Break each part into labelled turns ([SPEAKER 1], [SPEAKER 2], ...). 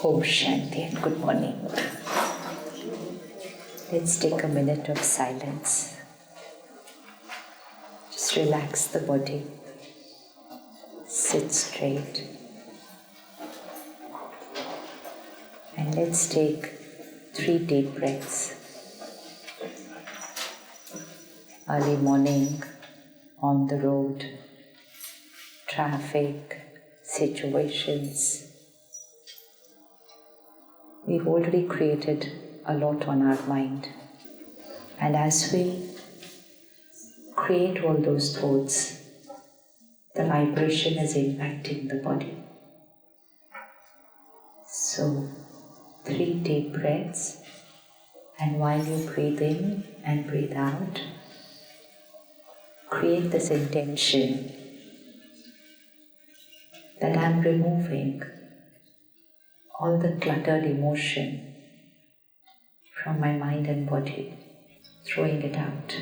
[SPEAKER 1] Om Shanti and good morning. Let's take a minute of silence. Just relax the body. Sit straight. And let's take 3 deep breaths. Early morning, on the road, traffic, situations. We've already created a lot on our mind. And as we create all those thoughts, the vibration is impacting the body. So, 3 deep breaths, and while you breathe in and breathe out, create this intention that I'm removing all the cluttered emotion from my mind and body, throwing it out.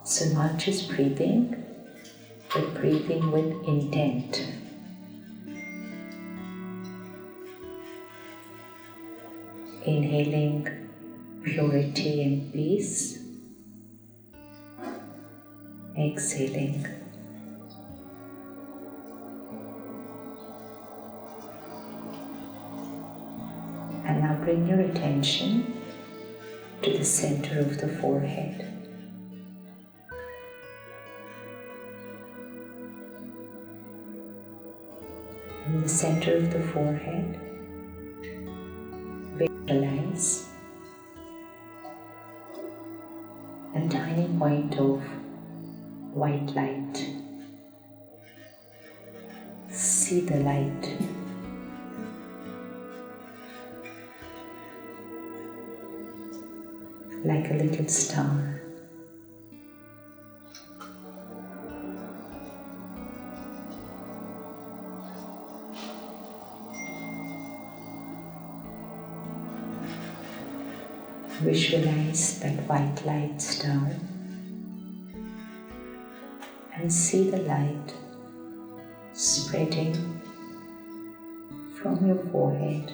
[SPEAKER 1] So not just breathing, but breathing with intent. Inhaling purity and peace. Exhaling. And now bring your attention to the center of the forehead. In the center of the forehead, visualize a tiny point of white light. See the light. Like a little star. Visualize that white light star and see the light spreading from your forehead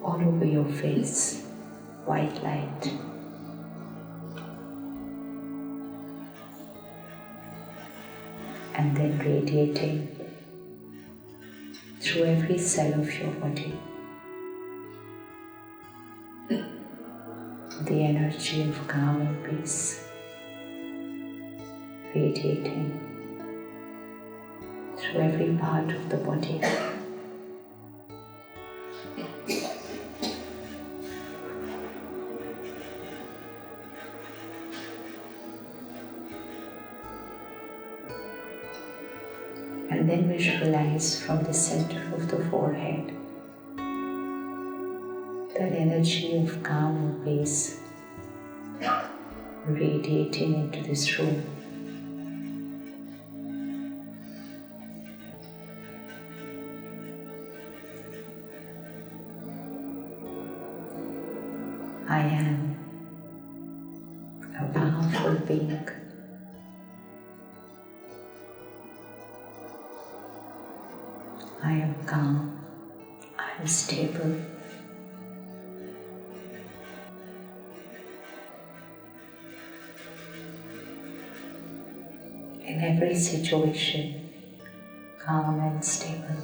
[SPEAKER 1] all over your face, white light. And then radiating through every cell of your body. The energy of calm and peace radiating through every part of the body. And then visualize from the center of the forehead that energy of calm and peace radiating into this room. I am a powerful being. I am calm. I am stable. In every situation, calm and stable.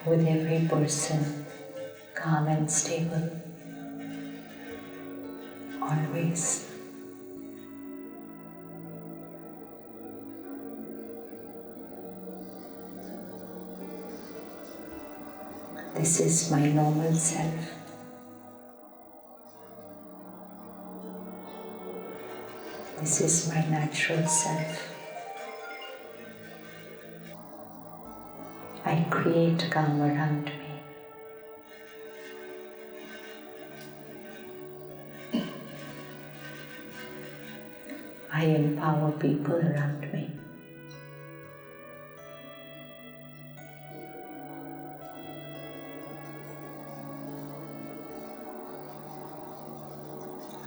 [SPEAKER 1] With every person, calm and stable. Always. This is my normal self. This is my natural self. I create calm around me. I empower people around me.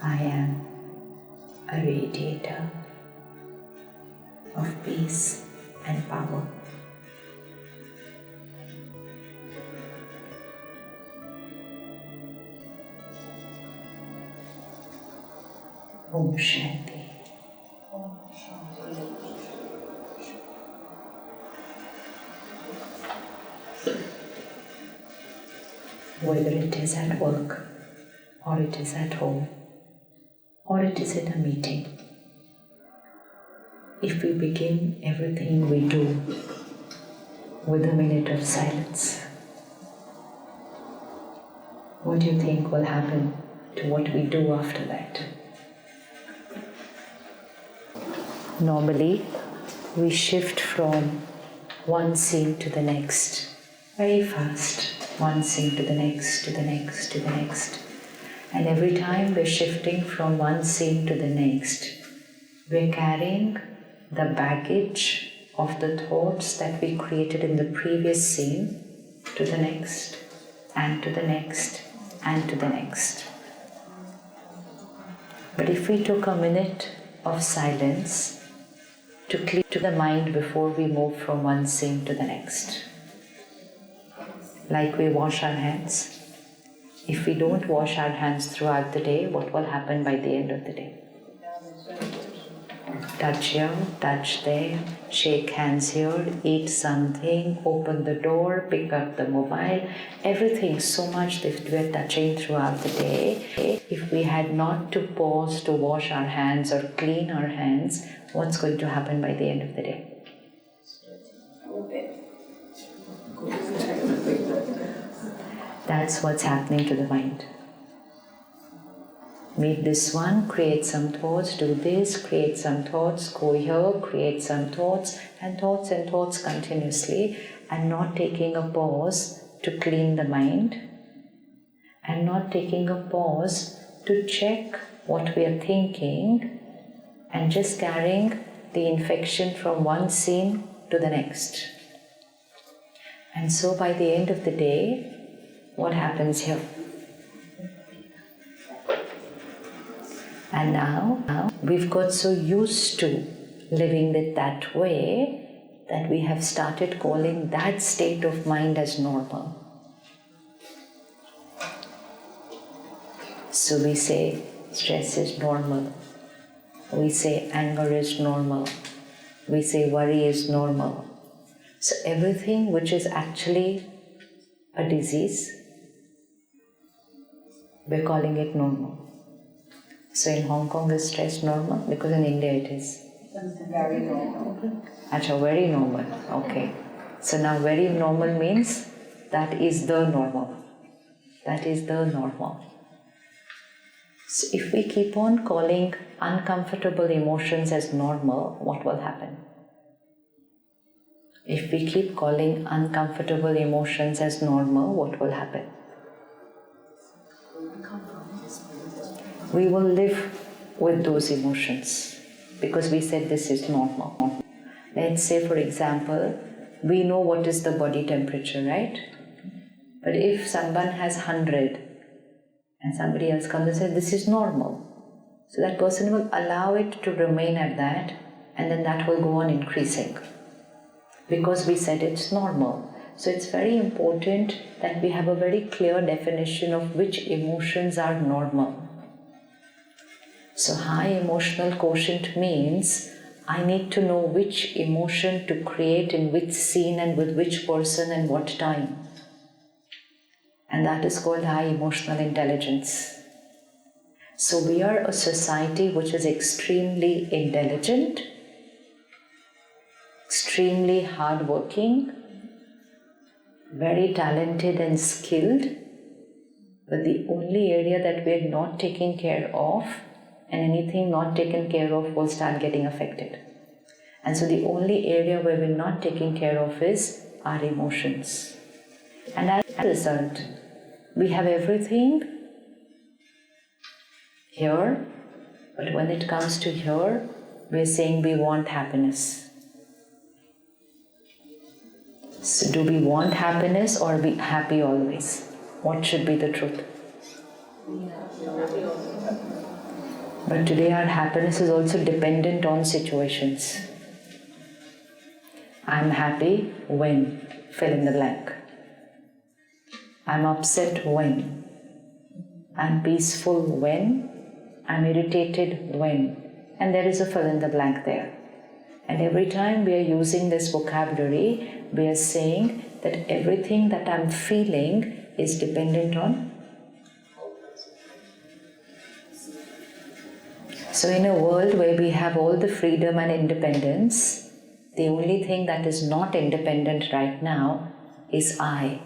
[SPEAKER 1] I am a radiator of peace and power. Om Shanti. Whether it is at work, or it is at home, or it is in a meeting, if we begin everything we do with a minute of silence, what do you think will happen to what we do after that? Normally, we shift from one scene to the next very fast. One scene to the next, to the next, to the next. And every time we're shifting from one scene to the next, we're carrying the baggage of the thoughts that we created in the previous scene to the next, and to the next, and to the next. But if we took a minute of silence to clear the mind before we move from one scene to the next, like we wash our hands. If we don't wash our hands throughout the day, what will happen by the end of the day? Touch here, touch there, shake hands here, eat something, open the door, pick up the mobile, everything so much that we're touching throughout the day. If we had not to pause to wash our hands or clean our hands, what's going to happen by the end of the day? That's what's happening to the mind. Meet this one, create some thoughts, do this, create some thoughts, go here, create some thoughts and thoughts continuously, and not taking a pause to clean the mind, and not taking a pause to check what we are thinking, and just carrying the infection from one scene to the next. And so by the end of the day, what happens here? And now we've got so used to living it that way that we have started calling that state of mind as normal. So we say stress is normal. We say anger is normal. We say worry is normal. So everything which is actually a disease, we're calling it normal. So in Hong Kong is stress normal? Because in India it is?
[SPEAKER 2] Very normal.
[SPEAKER 1] Achha, very normal. Okay. So now very normal means that is the normal. That is the normal. So if we keep on calling uncomfortable emotions as normal, what will happen? If we keep calling uncomfortable emotions as normal, what will happen? We will live with those emotions because we said this is normal. Let's say, for example, we know what is the body temperature, right? But if someone has 100 and somebody else comes and says this is normal, so that person will allow it to remain at that, and then that will go on increasing because we said it's normal. So it's very important that we have a very clear definition of which emotions are normal. So high emotional quotient means I need to know which emotion to create in which scene and with which person and what time. And that is called high emotional intelligence. So we are a society which is extremely intelligent, extremely hardworking, very talented and skilled, but the only area that we are not taking care of, and anything not taken care of will start getting affected. And so the only area where we're not taking care of is our emotions. And as a result, we have everything here, but when it comes to here, we're saying we want happiness. So do we want happiness or be happy always? What should be the truth? But today our happiness is also dependent on situations. I'm happy when, fill in the blank. I'm upset when. I'm peaceful when. I'm irritated when. And there is a fill in the blank there. And every time we are using this vocabulary, we are saying that everything that I'm feeling is dependent on. So in a world where we have all the freedom and independence, the only thing that is not independent right now is I.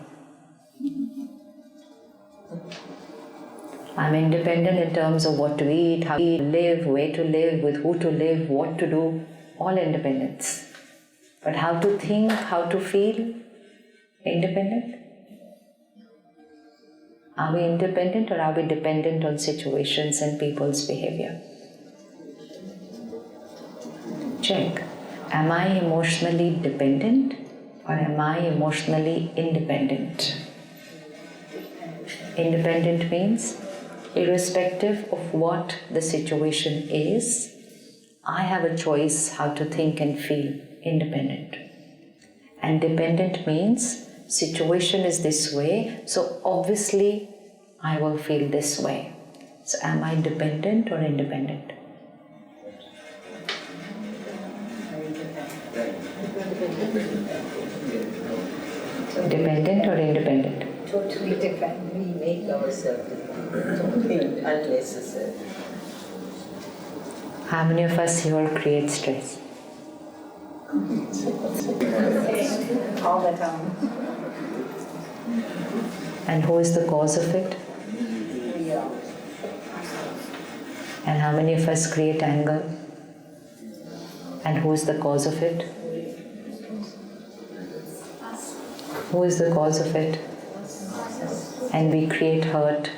[SPEAKER 1] I'm independent in terms of what to eat, how to live, where to live, with who to live, what to do, all independence. But how to think, how to feel, independent? Are we independent or are we dependent on situations and people's behavior? Check. Am I emotionally dependent or am I emotionally independent? Independent means, irrespective of what the situation is, I have a choice how to think and feel, independent. And dependent means, situation is this way, so obviously I will feel this way. So am I dependent or independent? Dependent or independent?
[SPEAKER 2] Totally dependent. We make ourselves dependent, unnecessary.
[SPEAKER 1] How many of us here create stress?
[SPEAKER 2] All the time.
[SPEAKER 1] And who is the cause of it?
[SPEAKER 2] We are.
[SPEAKER 1] And how many of us create anger? And who is the cause of it? Who is the cause of it? And we create hurt.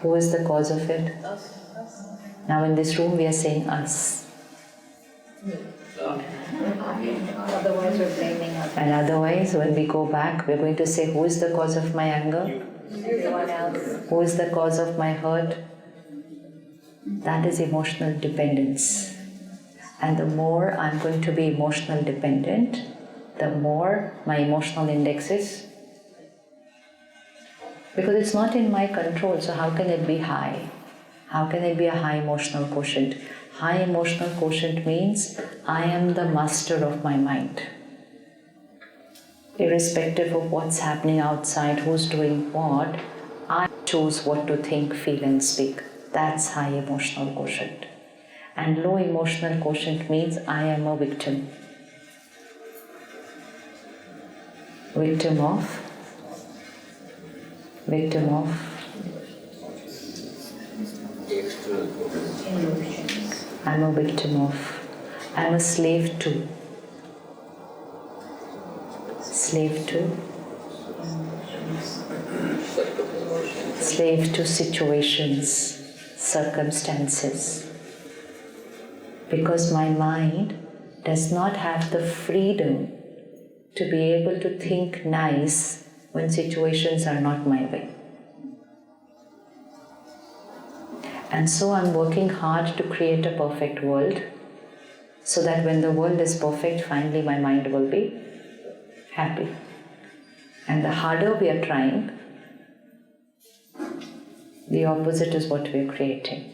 [SPEAKER 1] Who is the cause of it? Now in this room we are saying us.
[SPEAKER 2] Otherwise we're blaming others.
[SPEAKER 1] And otherwise when we go back we're going to say, who is the cause of my anger?
[SPEAKER 2] Everyone else.
[SPEAKER 1] Who is the cause of my hurt? That is emotional dependence. And the more I'm going to be emotional dependent, the more my emotional index is. Because it's not in my control, so how can it be high? How can it be a high emotional quotient? High emotional quotient means I am the master of my mind. Irrespective of what's happening outside, who's doing what, I choose what to think, feel and speak. That's high emotional quotient. And low emotional quotient means I am a victim. Victim of
[SPEAKER 2] Emotions.
[SPEAKER 1] I'm a victim of, I'm a slave to situations, circumstances. Because my mind does not have the freedom to be able to think nice when situations are not my way. And so I'm working hard to create a perfect world so that when the world is perfect, finally my mind will be happy. And the harder we are trying, the opposite is what we are creating.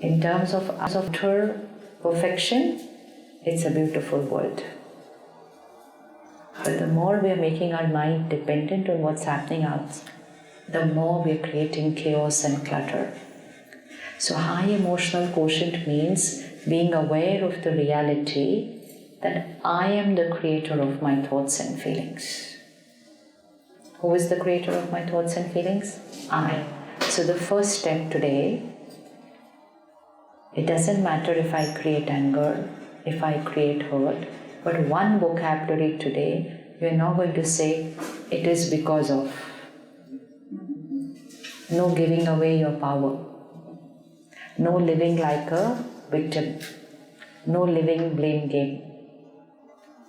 [SPEAKER 1] In terms of utter perfection, it's a beautiful world. But the more we are making our mind dependent on what's happening out, the more we are creating chaos and clutter. So high emotional quotient means being aware of the reality that I am the creator of my thoughts and feelings. Who is the creator of my thoughts and feelings? I. So the first step today, it doesn't matter if I create anger, if I create hurt, but one vocabulary today, we are now going to say, it is because of. No giving away your power. No living like a victim. No living blame game.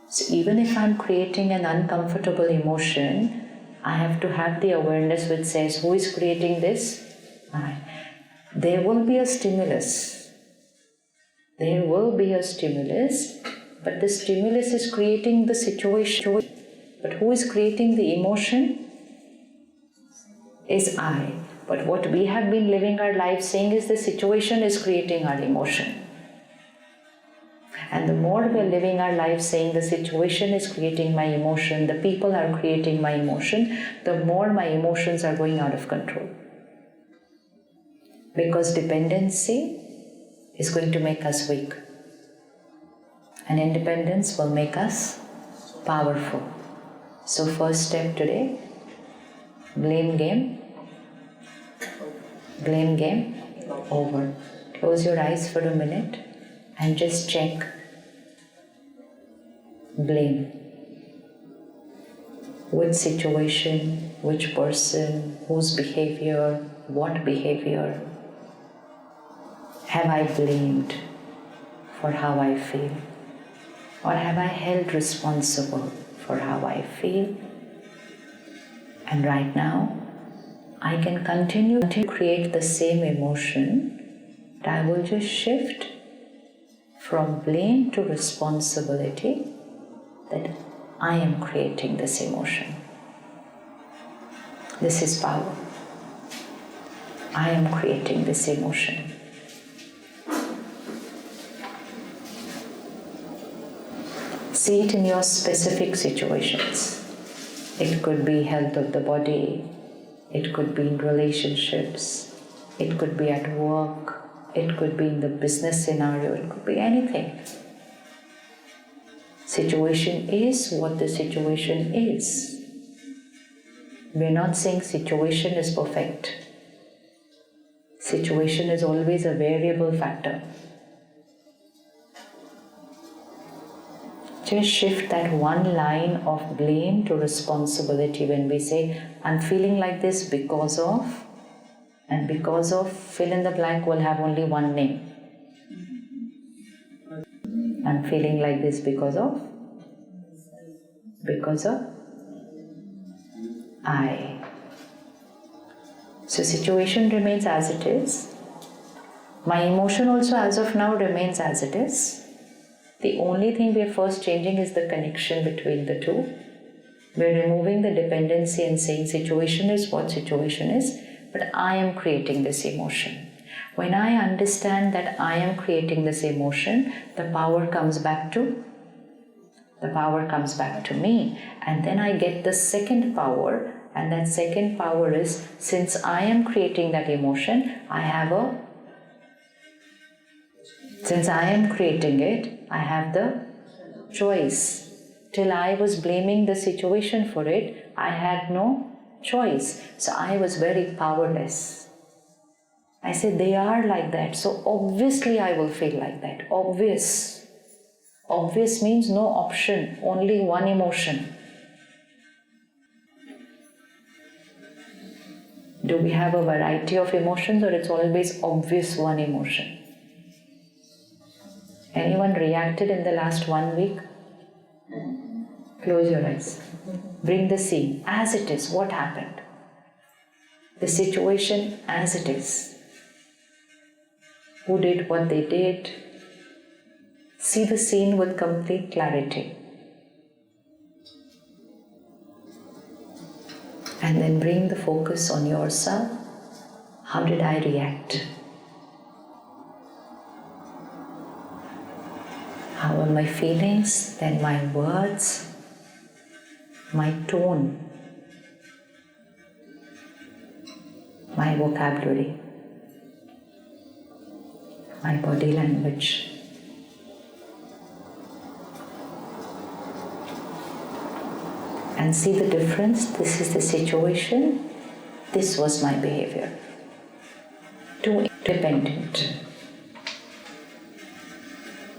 [SPEAKER 1] So even if I'm creating an uncomfortable emotion, I have to have the awareness which says, who is creating this? I. there will be a stimulus. There will be a stimulus, but the stimulus is creating the situation. But who is creating the emotion? Is I. But what we have been living our life saying is the situation is creating our emotion. And the more we are living our life saying the situation is creating my emotion, the people are creating my emotion, the more my emotions are going out of control. Because dependency is going to make us weak. And independence will make us powerful. So first step today, blame game over. Close your eyes for a minute and just check blame. Which situation, which person, whose behavior, what behavior have I blamed for how I feel? Or have I held responsible for how I feel? And right now, I can continue to create the same emotion, but I will just shift from blame to responsibility that I am creating this emotion. This is power. I am creating this emotion. See it in your specific situations. It could be health of the body, it could be in relationships, it could be at work, it could be in the business scenario, it could be anything. Situation is what the situation is. We're not saying situation is perfect. Situation is always a variable factor. Just shift that one line of blame to responsibility when we say, I'm feeling like this because of, and because of, fill in the blank will have only one name. I'm feeling like this because of I. So situation remains as it is. My emotion also as of now remains as it is. The only thing we are first changing is the connection between the two. We're removing the dependency and saying situation is what situation is, but I am creating this emotion. When I understand that I am creating this emotion, the power comes back to me. And then I get the second power, and that second power is, since I am creating that emotion, since I am creating it, I have the choice. Till I was blaming the situation for it, I had no choice. So I was very powerless. I said, they are like that, so obviously I will feel like that. Obvious. Obvious means no option, only one emotion. Do we have a variety of emotions, or it's always obvious one emotion? Anyone reacted in the last 1 week? Close your eyes. Bring the scene as it is. What happened? The situation as it is. Who did what they did? See the scene with complete clarity. And then bring the focus on yourself. How did I react? How are my feelings, then my words, my tone, my vocabulary, my body language. And see the difference. This is the situation. This was my behavior. Too independent.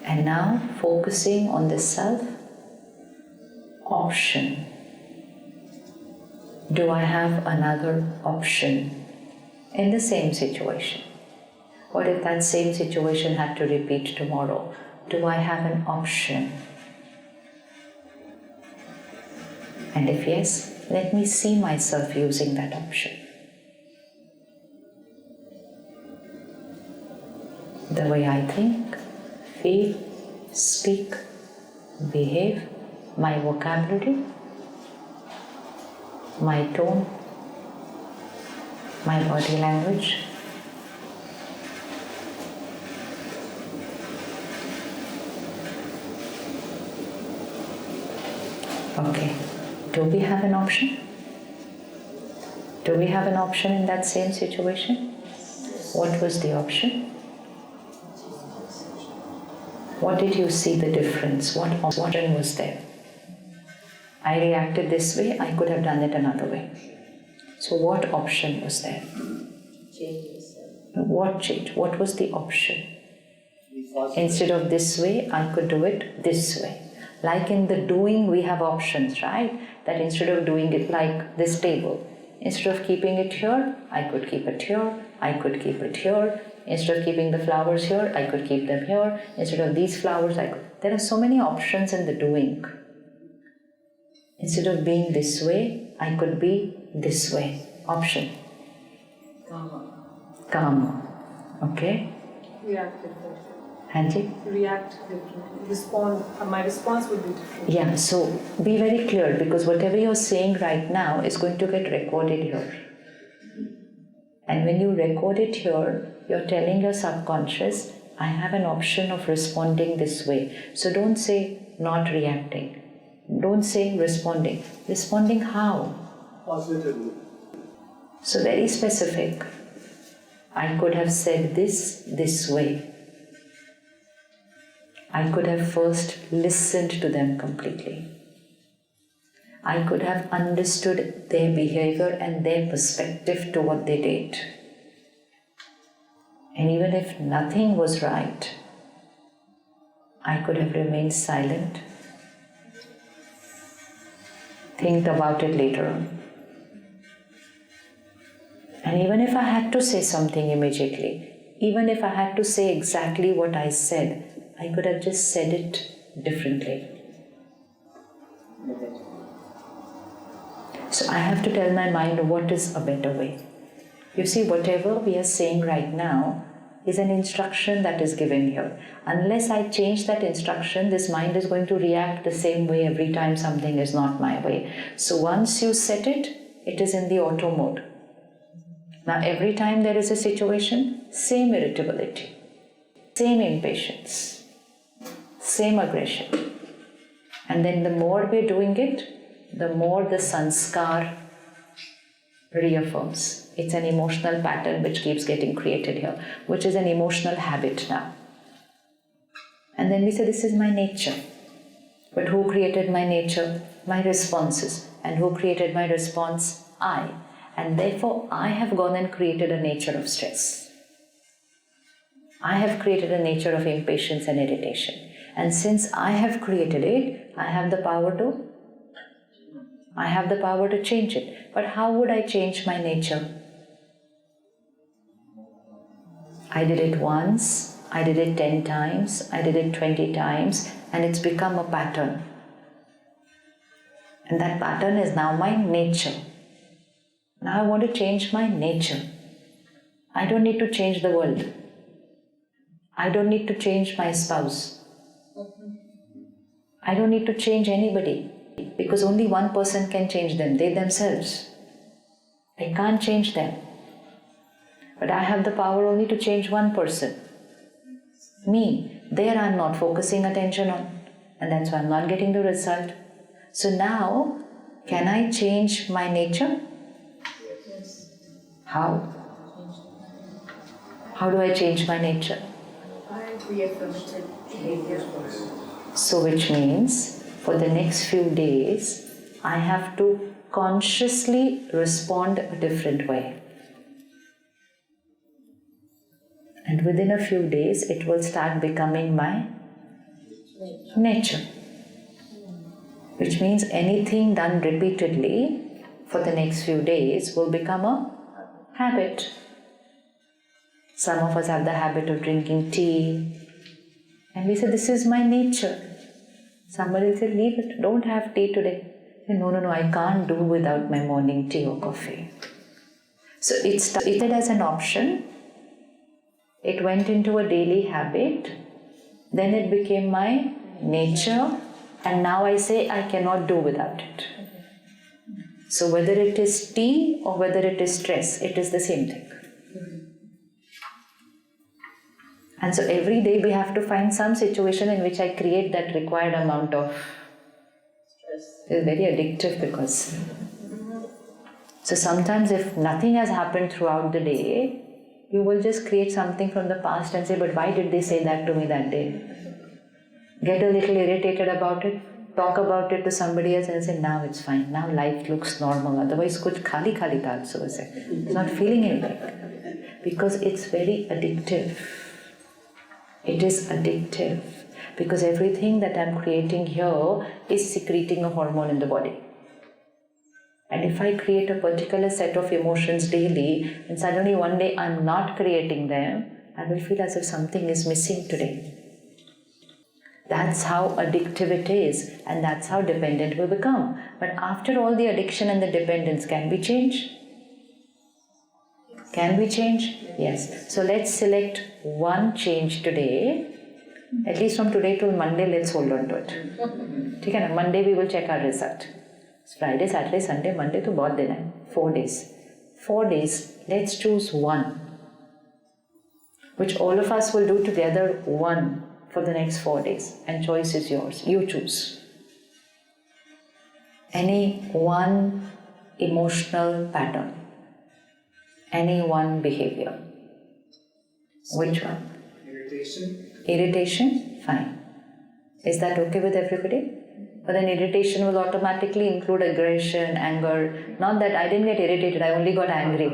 [SPEAKER 1] And now focusing on the self option. Do I have another option in the same situation? What if that same situation had to repeat tomorrow? Do I have an option? And if yes, let me see myself using that option. the way I think, feel, speak, behave, my vocabulary, my tone, my body language. Okay, do we have an option? Do we have an option in that same situation? What was the option? What did you see the difference? What option was there? I reacted this way, I could have done it another way. So what option was there?
[SPEAKER 2] Change yourself.
[SPEAKER 1] What change? What was the option? Instead of this way, I could do it this way. Like in the doing, we have options, right? That instead of doing it like this table, instead of keeping it here, I could keep it here, I could keep it here. Instead of keeping the flowers here, I could keep them here. Instead of these flowers, I could. There are so many options in the doing. Instead of being this way, I could be this way. Option. Karma. Okay?
[SPEAKER 3] React differently.
[SPEAKER 1] Hanji?
[SPEAKER 3] React differently. Respond. My response would be different.
[SPEAKER 1] Yeah, so be very clear, because whatever you're saying right now is going to get recorded here. And when you record it here, you're telling your subconscious, I have an option of responding this way. So don't say not reacting. Don't say responding. Responding how?
[SPEAKER 4] Positively.
[SPEAKER 1] So very specific. I could have said this way. I could have first listened to them completely. I could have understood their behavior and their perspective to what they did. And even if nothing was right, I could have remained silent, think about it later on. And even if I had to say something immediately, even if I had to say exactly what I said, I could have just said it differently. So I have to tell my mind what is a better way. You see, whatever we are saying right now is an instruction that is given here. Unless I change that instruction, this mind is going to react the same way every time something is not my way. So once you set it, it is in the auto mode. Now every time there is a situation, same irritability, same impatience, same aggression. And then the more we're doing it, the more the sanskar reaffirms. It's an emotional pattern which keeps getting created here, which is an emotional habit now. And then we say, this is my nature. But who created my nature? My responses. And who created my response? I. And therefore, I have gone and created a nature of stress. I have created a nature of impatience and irritation. And since I have created it, I have the power to change it. But how would I change my nature? I did it once, I did it 10 times, I did it 20 times, and it's become a pattern. And that pattern is now my nature. Now I want to change my nature. I don't need to change the world. I don't need to change my spouse. I don't need to change anybody, because only one person can change them, they themselves. I can't change them. But I have the power only to change one person. Me. There I'm not focusing attention on. And that's why I'm not getting the result. So now, can I change my nature?
[SPEAKER 2] Yes.
[SPEAKER 1] How? How do I change my nature?
[SPEAKER 3] By reaffirmative behavior.
[SPEAKER 1] So which means, for the next few days, I have to consciously respond a different way. And within a few days, it will start becoming my nature. Which means anything done repeatedly for the next few days will become a habit. Some of us have the habit of drinking tea. And we say, this is my nature. Somebody will say, leave it, don't have tea today. Say, no, I can't do without my morning tea or coffee. So it's started as an option. It went into a daily habit. Then it became my nature. And now I say I cannot do without it. So whether it is tea or whether it is stress, it is the same thing. And so every day we have to find some situation in which I create that required amount of stress. It's very addictive because... So sometimes if nothing has happened throughout the day, you will just create something from the past and say, but why did they say that to me that day? Get a little irritated about it, talk about it to somebody else and say, now it's fine, now life looks normal. Otherwise, kuch khali khali tha so say. It's not feeling anything. Because it's very addictive. It is addictive. Because everything that I'm creating here is secreting a hormone in the body. And if I create a particular set of emotions daily, and suddenly one day I'm not creating them, I will feel as if something is missing today. That's how addictive it is, and that's how dependent we become. But after all the addiction and the dependence, can we change? Can we change? Yes. So let's select one change today. At least from today till Monday, let's hold on to it. Okay, na? Monday we will check our result. It's Friday, Saturday, Sunday, Monday to bahut din hai. 4 days. 4 days, let's choose one. Which all of us will do together, one. For the next 4 days, and choice is yours. You choose. Any one emotional pattern, any one behavior. Which one?
[SPEAKER 4] Irritation.
[SPEAKER 1] Irritation? Fine. Is that okay with everybody? But then irritation will automatically include aggression, anger. Not that I didn't get irritated, I only got angry.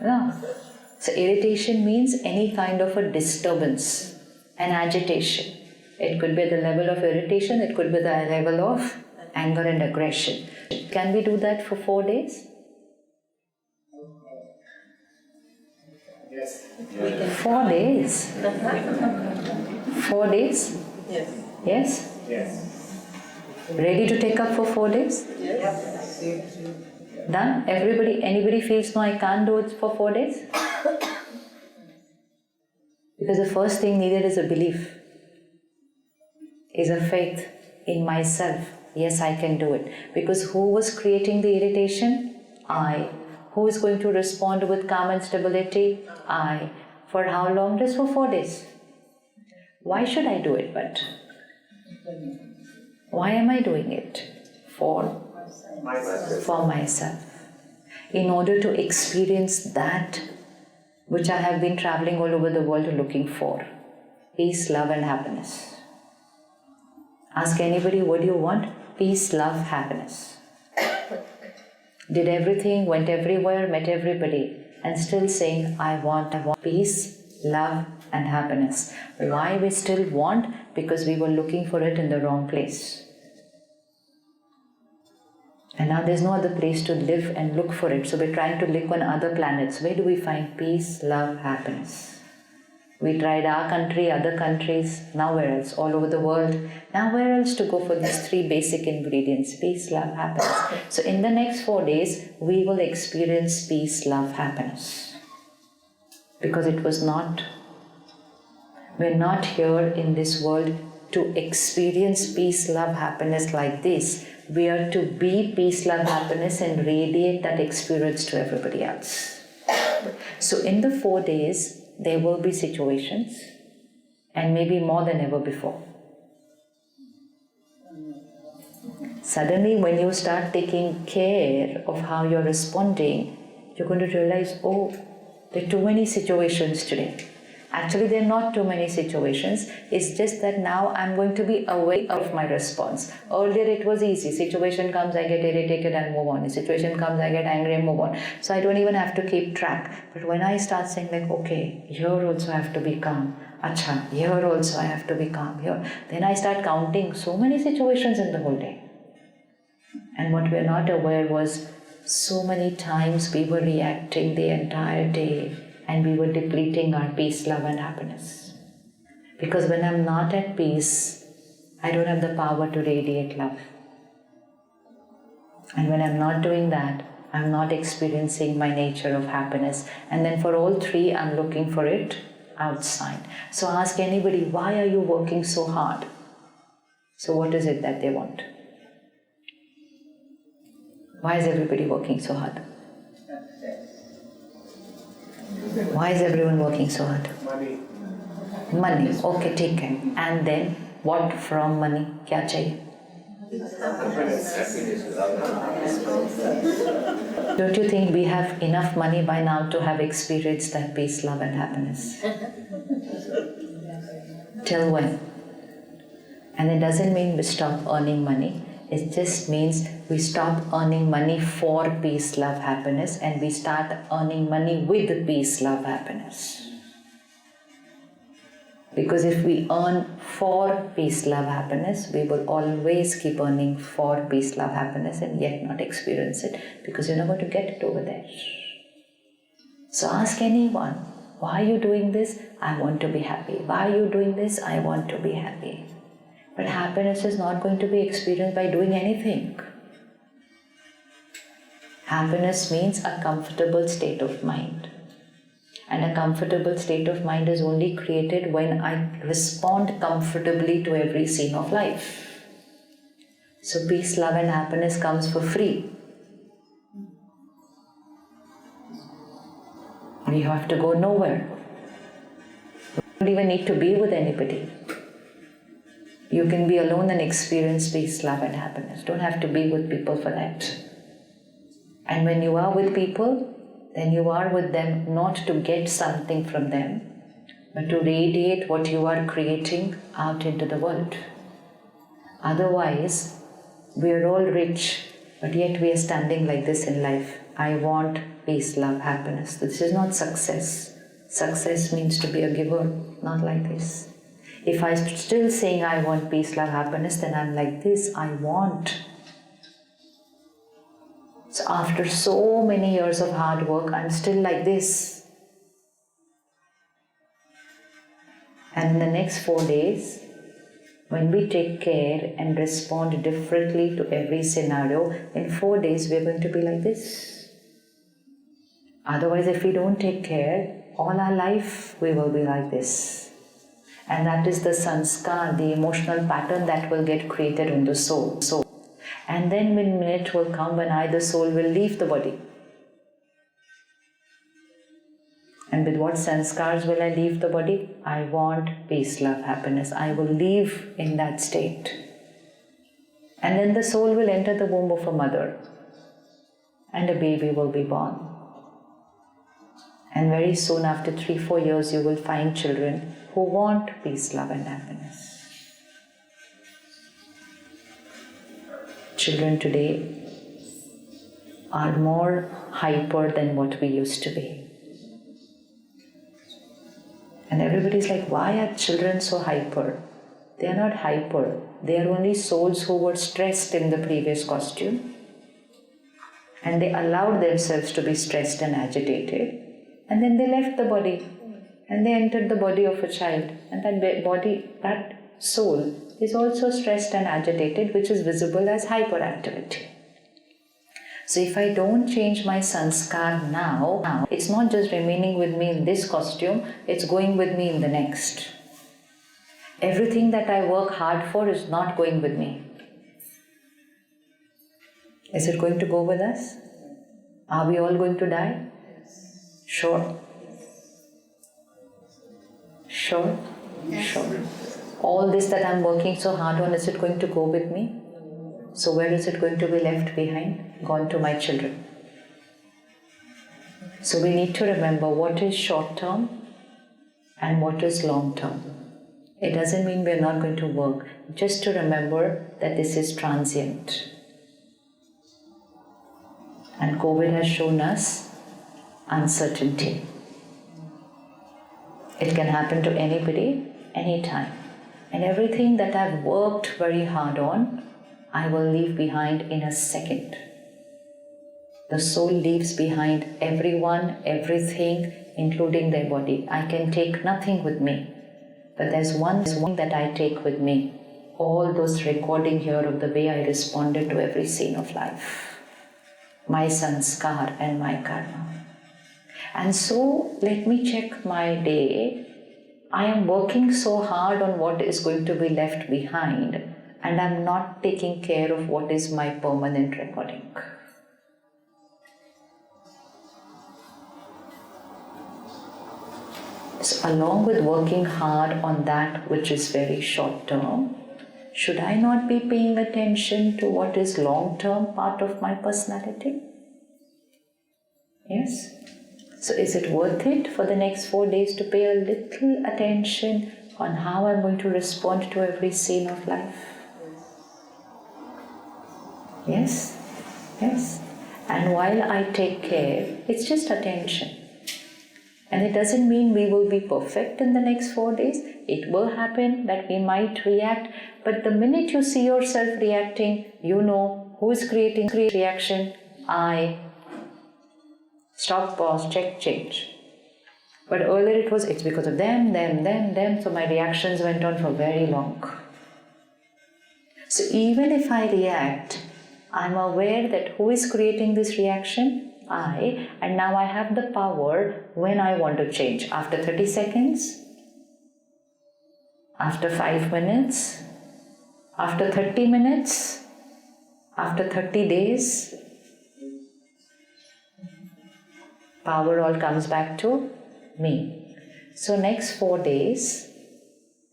[SPEAKER 1] No. So irritation means any kind of a disturbance. An agitation. It could be at the level of irritation, it could be the level of anger and aggression. Can we do that for 4 days?
[SPEAKER 4] Yes.
[SPEAKER 1] 4 days. 4 days?
[SPEAKER 2] Yes.
[SPEAKER 1] Yes?
[SPEAKER 4] Yes.
[SPEAKER 1] Ready to take up for 4 days?
[SPEAKER 2] Yes.
[SPEAKER 1] Done? Everybody, anybody feels no, I can't do it for 4 days? Because the first thing needed is a belief, is a faith in myself. Yes, I can do it. Because who was creating the irritation? I. Who is going to respond with calm and stability? I. For how long? Just for 4 days. Why should I do it but? Why am I doing it? For myself. In order to experience that which I have been traveling all over the world looking for. Peace, love and happiness. Ask anybody, what do you want? Peace, love, happiness. Did everything, went everywhere, met everybody, and still saying, I want peace, love and happiness. Why we still want? Because we were looking for it in the wrong place. And now there's no other place to live and look for it. So we're trying to live on other planets. Where do we find peace, love, happiness? We tried our country, other countries, now where else? All over the world. Now where else to go for these 3 basic ingredients? Peace, love, happiness. So in the next 4 days, we will experience peace, love, happiness. Because it was not, we're not here in this world to experience peace, love, happiness like this. We are to be peace, love, happiness and radiate that experience to everybody else. So in the 4 days, there will be situations and maybe more than ever before. Suddenly when you start taking care of how you're responding, you're going to realize, oh, there are too many situations today. Actually, there are not too many situations. It's just that now I'm going to be aware of my response. Earlier it was easy. Situation comes, I get irritated and move on. Situation comes, I get angry and move on. So I don't even have to keep track. But when I start saying like, okay, here also I have to be calm. Acha, here also I have to be calm. Here. Then I start counting so many situations in the whole day. And what we're not aware was so many times we were reacting the entire day. And we were depleting our peace, love and happiness. Because when I'm not at peace, I don't have the power to radiate love. And when I'm not doing that, I'm not experiencing my nature of happiness. And then for all three, I'm looking for it outside. So ask anybody, why are you working so hard? So what is it that they want? Why is everybody working so hard? Why is everyone working so hard?
[SPEAKER 4] Money.
[SPEAKER 1] Money. Okay, take care. And then what from money? Kya chahiye? Don't you think we have enough money by now to have experienced that peace, love and happiness? Till when? And it doesn't mean we stop earning money. It just means we stop earning money for peace, love, happiness, and we start earning money with peace, love, happiness. Because if we earn for peace, love, happiness, we will always keep earning for peace, love, happiness and yet not experience it, because you're not going to get it over there. So ask anyone, why are you doing this? I want to be happy. Why are you doing this? I want to be happy. But happiness is not going to be experienced by doing anything. Happiness means a comfortable state of mind. And a comfortable state of mind is only created when I respond comfortably to every scene of life. So peace, love and happiness comes for free. We have to go nowhere. We don't even need to be with anybody. You can be alone and experience peace, love and happiness. Don't have to be with people for that. And when you are with people, then you are with them not to get something from them, but to radiate what you are creating out into the world. Otherwise, we are all rich, but yet we are standing like this in life. I want peace, love, happiness. This is not success. Success means to be a giver, not like this. If I'm still saying I want peace, love, happiness, then I'm like this, I want. So after so many years of hard work, I'm still like this. And in the next 4 days, when we take care and respond differently to every scenario, in 4 days we're going to be like this. Otherwise, if we don't take care, all our life we will be like this. And that is the sanskar, the emotional pattern that will get created in the soul. And then when minute will come when I, the soul, will leave the body. And with what sanskars will I leave the body? I want peace, love, happiness. I will live in that state. And then the soul will enter the womb of a mother. And a baby will be born. And very soon, after 3-4 years, you will find children who want peace, love and happiness. Children today are more hyper than what we used to be. And everybody's like, why are children so hyper? They are not hyper. They are only souls who were stressed in the previous costume. And they allowed themselves to be stressed and agitated. And then they left the body. And they entered the body of a child. And that body, that soul, is also stressed and agitated, which is visible as hyperactivity. So if I don't change my sanskar now, it's not just remaining with me in this costume, it's going with me in the next. Everything that I work hard for is not going with me. Is it going to go with us? Are we all going to die? Sure. Sure? Sure. All this that I'm working so hard on, is it going to go with me? So where is it going to be left behind? Gone to my children. So we need to remember what is short term and what is long term. It doesn't mean we're not going to work. Just to remember that this is transient. And COVID has shown us uncertainty. It can happen to anybody, anytime. And everything that I've worked very hard on, I will leave behind in a second. The soul leaves behind everyone, everything, including their body. I can take nothing with me. But there's one thing that I take with me. All those recording here of the way I responded to every scene of life. my sanskar and my karma. And so let me check my day. I am working so hard on what is going to be left behind, and I'm not taking care of what is my permanent recording. So along with working hard on that which is very short term, should I not be paying attention to what is long term part of my personality? Yes? So is it worth it for the next 4 days to pay a little attention on how I'm going to respond to every scene of life? Yes? Yes? And while I take care, it's just attention. And it doesn't mean we will be perfect in the next 4 days. It will happen that we might react, but the minute you see yourself reacting, you know who is creating reaction. I. Stop, pause, check, change. But earlier it's because of them, so my reactions went on for very long. So even if I react, I'm aware that who is creating this reaction? I. And now I have the power when I want to change. After 30 seconds, after 5 minutes, after 30 minutes, after 30 days, power all comes back to me. So next 4 days,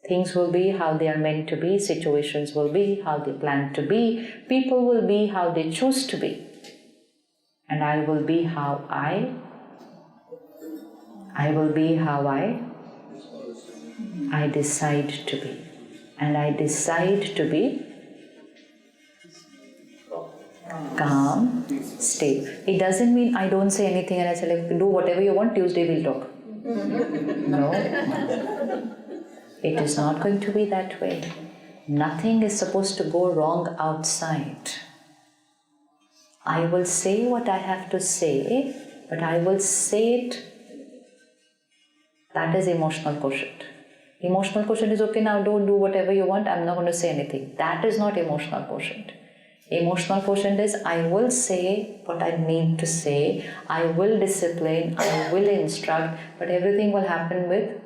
[SPEAKER 1] things will be how they are meant to be, situations will be how they plan to be, people will be how they choose to be. And I will be how I will be how I decide to be. And I decide to be calm, stable. It doesn't mean I don't say anything and I say like, do whatever you want, Tuesday we'll talk. No. It is not going to be that way. Nothing is supposed to go wrong outside. I will say what I have to say, but I will say it. That is emotional quotient. Emotional quotient is okay, now don't do whatever you want, I'm not going to say anything. That is not emotional quotient. Emotional quotient is I will say what I need to say, I will discipline, I will instruct, but everything will happen with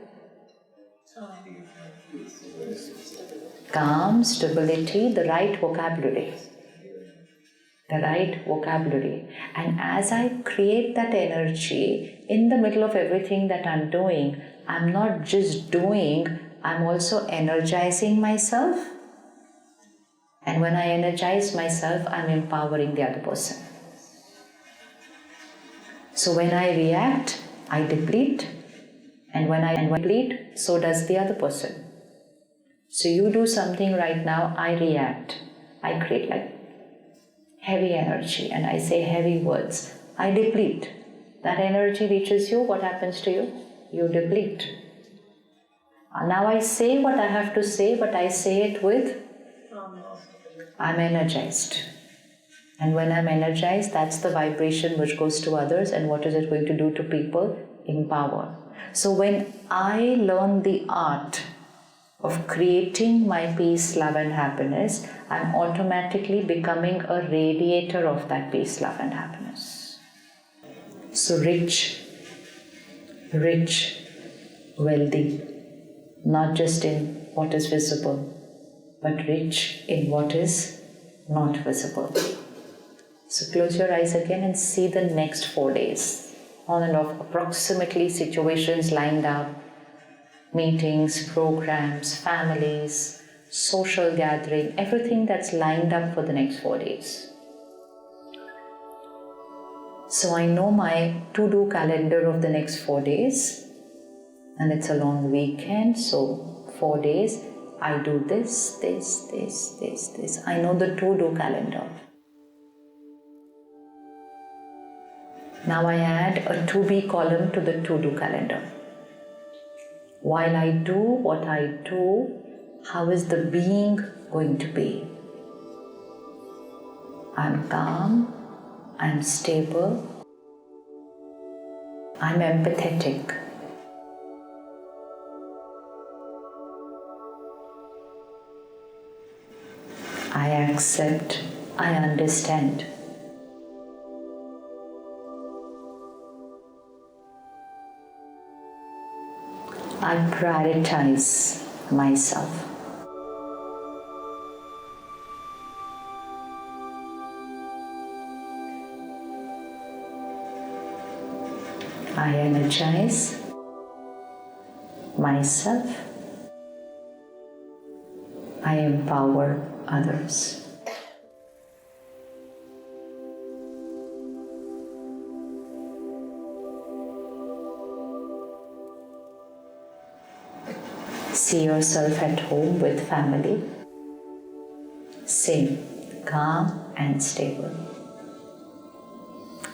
[SPEAKER 1] calm, stability, the right vocabulary. The right vocabulary. And as I create that energy in the middle of everything that I'm doing, I'm not just doing, I'm also energizing myself. And when I energize myself, I'm empowering the other person. So when I react, I deplete. And when I deplete, so does the other person. So you do something right now, I react. I create like heavy energy and I say heavy words. I deplete. That energy reaches you, what happens to you? You deplete. Now I say what I have to say, but I say it with I'm energized. And when I'm energized, that's the vibration which goes to others. And what is it going to do to people? Empower. So when I learn the art of creating my peace, love and happiness, I'm automatically becoming a radiator of that peace, love and happiness. So rich, wealthy, not just in what is visible, but rich in what is not visible. So close your eyes again and see the next 4 days. On and off, approximately situations lined up, meetings, programs, families, social gathering, everything that's lined up for the next 4 days. So I know my to-do calendar of the next 4 days, and it's a long weekend, so 4 days, I do this. I know the to-do calendar. Now I add a to-be column to the to-do calendar. While I do what I do, how is the being going to be? I'm calm, I'm stable, I'm empathetic. I accept, I understand. I prioritize myself. I energize myself. I empower others. See yourself at home with family. Same, calm and stable.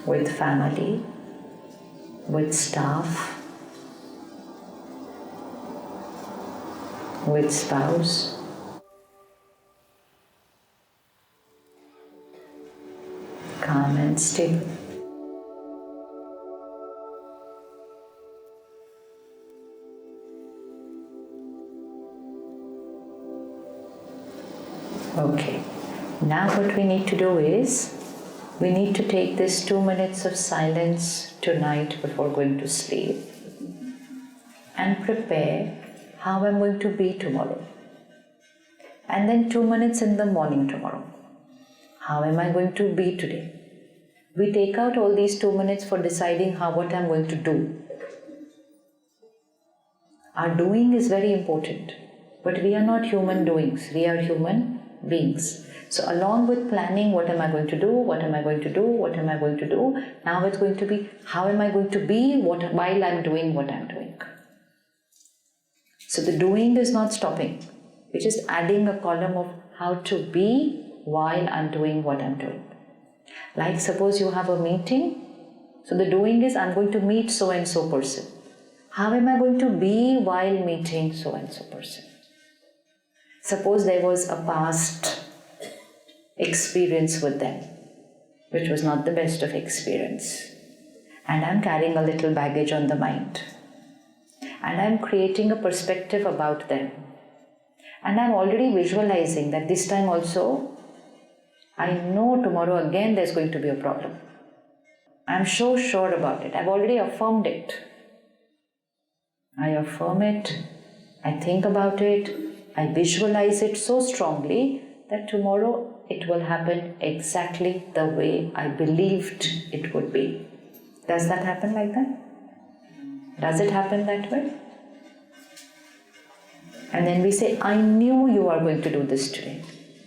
[SPEAKER 1] With family, with staff, with spouse. Calm and stable. Okay, now what we need to do is, we need to take this 2 minutes of silence tonight before going to sleep and prepare how I'm going to be tomorrow. And then 2 minutes in the morning tomorrow. How am I going to be today? We take out all these 2 minutes for deciding what I'm going to do. Our doing is very important, but we are not human doings, we are human beings. So along with planning, what am I going to do, what am I going to do, what am I going to do, now it's going to be, how am I going to be while I'm doing what I'm doing. So the doing is not stopping. We're just adding a column of how to be while I'm doing what I'm doing. Like suppose you have a meeting, so the doing is I'm going to meet so and so person. How am I going to be while meeting so and so person? Suppose there was a past experience with them, which was not the best of experience, and I'm carrying a little baggage on the mind, and I'm creating a perspective about them, and I'm already visualizing that this time also, I know tomorrow again there's going to be a problem. I'm so sure about it. I've already affirmed it. I affirm it, I think about it, I visualize it so strongly that tomorrow it will happen exactly the way I believed it would be. Does that happen like that? Does it happen that way? And then we say, I knew you are going to do this today.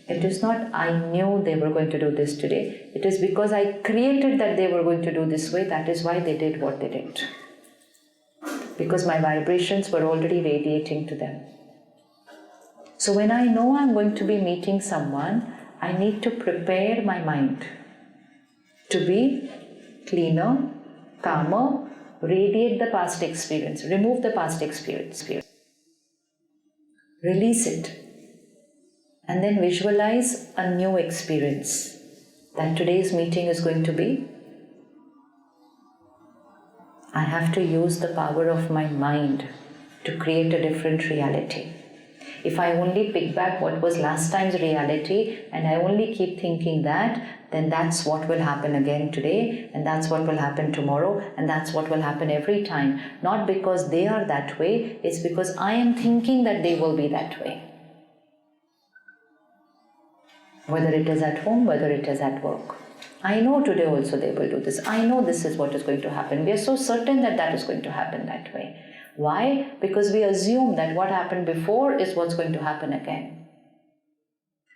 [SPEAKER 1] It is not I knew they were going to do this today. It is because I created that they were going to do this way. That is why they did what they did. Because my vibrations were already radiating to them. So when I know I'm going to be meeting someone, I need to prepare my mind to be cleaner, calmer, radiate the past experience, remove the past experience, release it, and then visualize a new experience that today's meeting is going to be. I have to use the power of my mind to create a different reality. If I only pick back what was last time's reality and I only keep thinking that, then that's what will happen again today, and that's what will happen tomorrow, and that's what will happen every time. Not because they are that way, it's because I am thinking that they will be that way. Whether it is at home, whether it is at work. I know today also they will do this. I know this is what is going to happen. We are so certain that that is going to happen that way. Why? Because we assume that what happened before is what's going to happen again.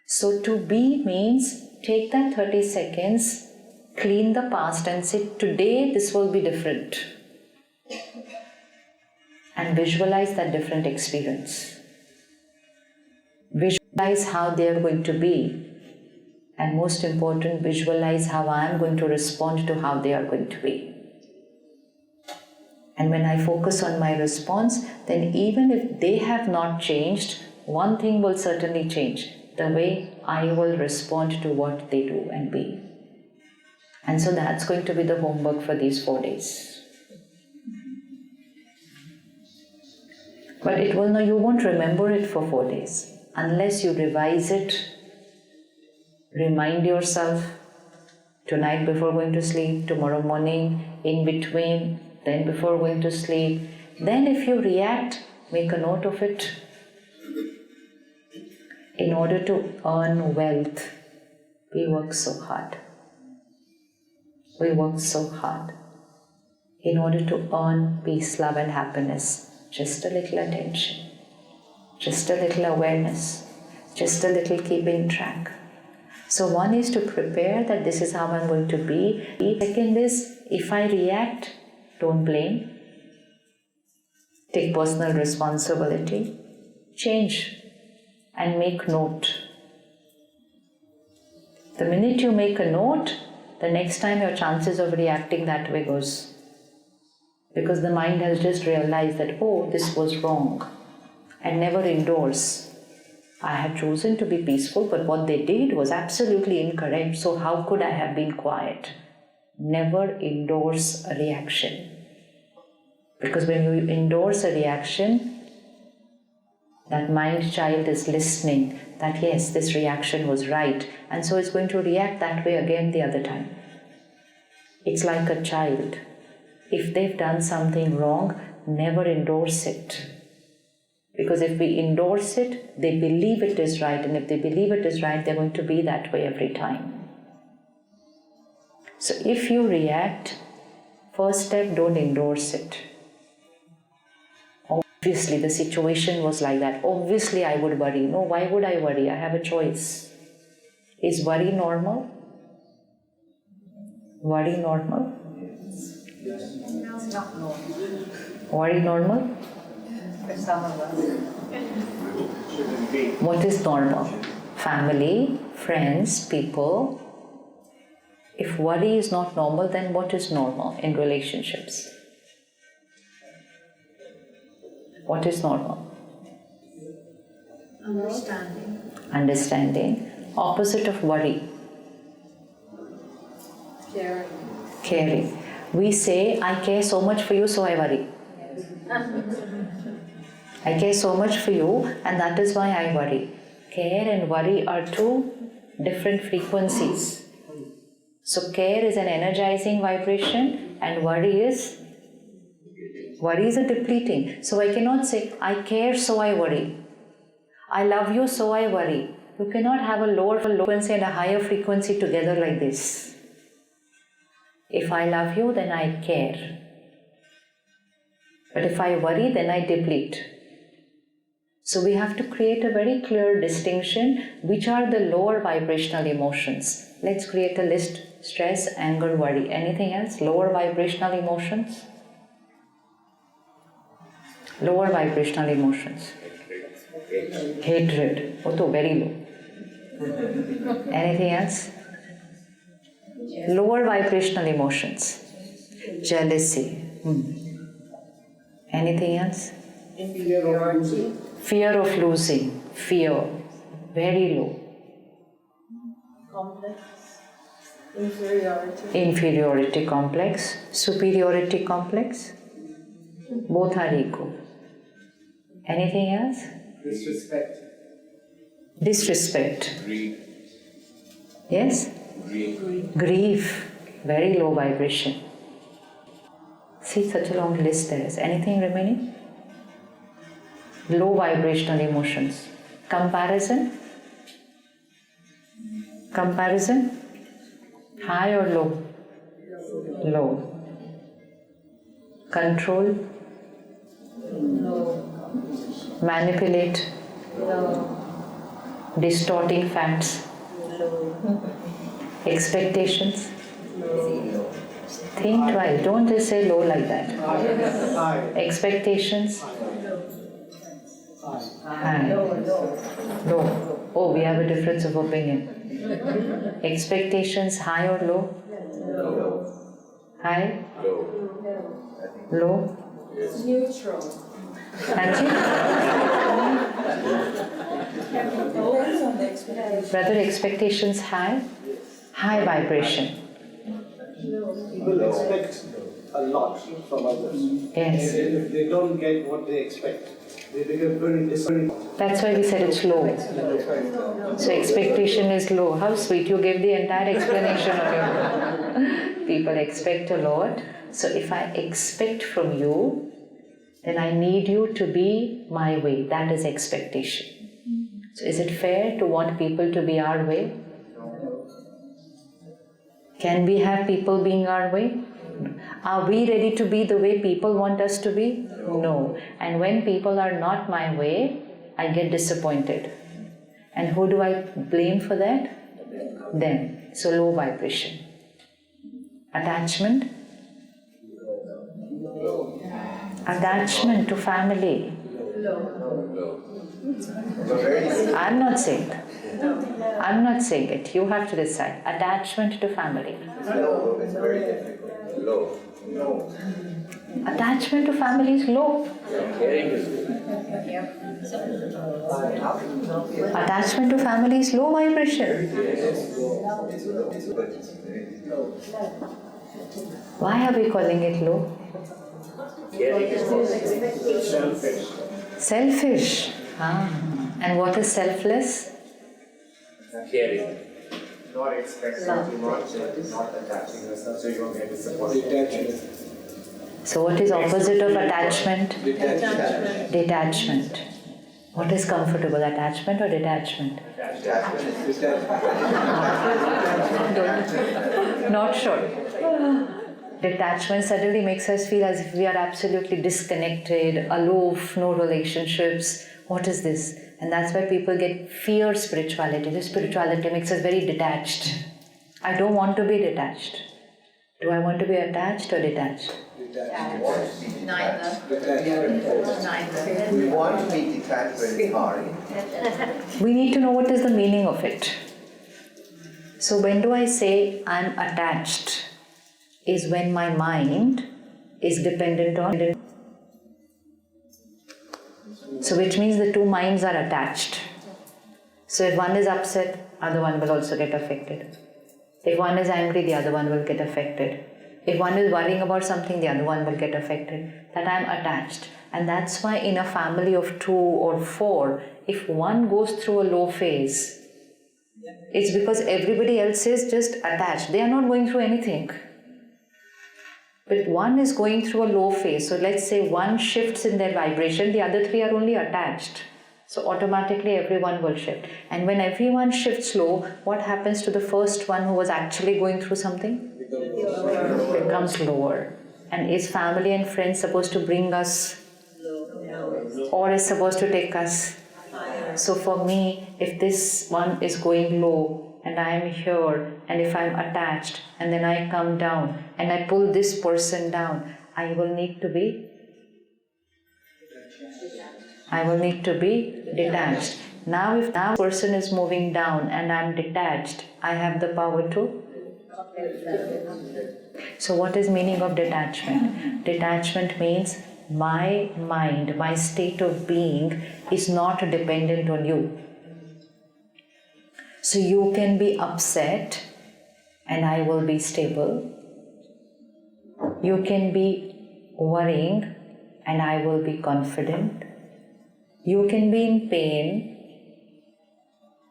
[SPEAKER 1] So to be means take that 30 seconds, clean the past and say, today this will be different. And visualize that different experience. Visualize how they are going to be. And most important, visualize how I am going to respond to how they are going to be. And when I focus on my response, then even if they have not changed, one thing will certainly change: the way I will respond to what they do and be. And so that's going to be the homework for these 4 days. But you won't remember it for 4 days unless you revise it. Remind yourself tonight before going to sleep, tomorrow morning, in between, then before going to sleep. Then if you react Make a note of it. In order to earn wealth, we work so hard. We work so hard. In order to earn peace, love and happiness, just a little attention, just a little awareness, just a little keeping track. So one is to prepare that this is how I'm going to be. Second is, if I react, don't blame. Take personal responsibility. Change and make note. The minute you make a note, the next time your chances of reacting that way goes. Because the mind has just realized that, oh, this was wrong, and never endorse. I had chosen to be peaceful, but what they did was absolutely incorrect, so how could I have been quiet? Never endorse a reaction. Because when you endorse a reaction, that mind child is listening that yes, this reaction was right, and so it's going to react that way again the other time. It's like a child. If they've done something wrong, never endorse it. Because if we endorse it, they believe it is right, and if they believe it is right, they're going to be that way every time. So if you react, first step, don't endorse it. Obviously, the situation was like that. Obviously, I would worry. No, why would I worry? I have a choice. Is worry normal? Worry normal?
[SPEAKER 3] It's not normal
[SPEAKER 1] Worry normal?
[SPEAKER 3] for some of us.
[SPEAKER 1] What is normal? Family, friends, people. If worry is not normal, then what is normal in relationships? What is normal?
[SPEAKER 3] Understanding.
[SPEAKER 1] Understanding. Opposite of worry.
[SPEAKER 3] Caring.
[SPEAKER 1] Caring. We say, I care so much for you, so I worry. I care so much for you, and that is why I worry. Care and worry are two different frequencies. So care is an energizing vibration, and worry is a depleting. So I cannot say, I care so I worry. I love you so I worry. You cannot have a lower frequency and a higher frequency together like this. If I love you, then I care. But if I worry, then I deplete. So we have to create a very clear distinction, which are the lower vibrational emotions. Let's create a list: stress, anger, worry. Anything else? Lower vibrational emotions? Lower vibrational emotions. Hatred. Oh, very low. Anything else? Lower vibrational emotions. Jealousy. Anything else?
[SPEAKER 3] Inferiority.
[SPEAKER 1] Fear of losing. Fear. Very low.
[SPEAKER 3] Complex. Inferiority.
[SPEAKER 1] Inferiority complex. Superiority complex. Both are equal. Anything else?
[SPEAKER 4] Disrespect.
[SPEAKER 1] Disrespect.
[SPEAKER 4] Greed.
[SPEAKER 1] Yes?
[SPEAKER 4] Greed.
[SPEAKER 1] Grief. Very low vibration. See, such a long list there is. Anything remaining? Low vibrational emotions. Comparison? Comparison? High or low? Low. Control?
[SPEAKER 3] No.
[SPEAKER 1] Manipulate?
[SPEAKER 3] No.
[SPEAKER 1] Distorting facts?
[SPEAKER 3] No.
[SPEAKER 1] Expectations?
[SPEAKER 3] No.
[SPEAKER 1] Think twice. Don't just say low like that.
[SPEAKER 4] High.
[SPEAKER 1] Expectations? High. Low. Oh, we have a difference of opinion. Expectations high or low? High? Low?
[SPEAKER 3] Neutral.
[SPEAKER 1] Anji?
[SPEAKER 3] Depends on the expectation.
[SPEAKER 1] Brother, expectations high? High vibration.
[SPEAKER 5] People expect a lot from others.
[SPEAKER 1] Yes.
[SPEAKER 5] And if they don't get what they expect, they become very disappointed.
[SPEAKER 1] That's why we said it's low. So expectation is low. How sweet. You gave the entire explanation of your People expect a lot. So if I expect from you, then I need you to be my way. That is expectation. So is it fair to want people to be our way? Can we have people being our way? Are we ready to be the way people want us to be? No. And when people are not my way, I get disappointed. And who do I blame for that? Them. So low vibration. Attachment? Attachment to family. I'm not saying that. I'm not saying it. You have to decide. Attachment to family.
[SPEAKER 6] Low is very difficult. Low.
[SPEAKER 1] Attachment to family is low. Attachment to family is low vibration. Why are we calling it low?
[SPEAKER 4] Selfish.
[SPEAKER 1] Selfish. And what is selfless?
[SPEAKER 6] Caring.
[SPEAKER 4] Not expecting too much and not attaching yourself so you won't get disappointed.
[SPEAKER 5] Detachment.
[SPEAKER 1] So what is opposite of attachment?
[SPEAKER 5] Detachment.
[SPEAKER 1] Detachment. What is comfortable, attachment or detachment?
[SPEAKER 6] Attachment is
[SPEAKER 1] Not sure. Detachment suddenly makes us feel as if we are absolutely disconnected, aloof, no relationships. What is this? And that's why people get fear spirituality. This spirituality makes us very detached. I don't want to be detached. Do I want to be attached or detached?
[SPEAKER 2] Neither.
[SPEAKER 6] We want to be detached, but it's hard.
[SPEAKER 1] We need to know what is the meaning of it. So when do I say I'm attached? Is when my mind is dependent on. So which means the two minds are attached. So if one is upset, other one will also get affected. If one is angry, the other one will get affected. If one is worrying about something, the other one will get affected. That I'm attached. And that's why in a family of 2 or 4, if one goes through a low phase, it's because everybody else is just attached. They are not going through anything. But one is going through a low phase. So let's say one shifts in their vibration, the other 3 are only attached. So automatically everyone will shift. And when everyone shifts low, what happens to the first one who was actually going through something? Becomes lower. And is family and friends supposed to bring us? Or is supposed to take us? So for me, if this one is going low and I am here and if I am attached and then I come down and I pull this person down, I will need to be detached. Now if that person is moving down and I am detached, I have the power to. So what is meaning of detachment? Detachment means my mind, my state of being is not dependent on you. So you can be upset and I will be stable. You can be worrying and I will be confident. You can be in pain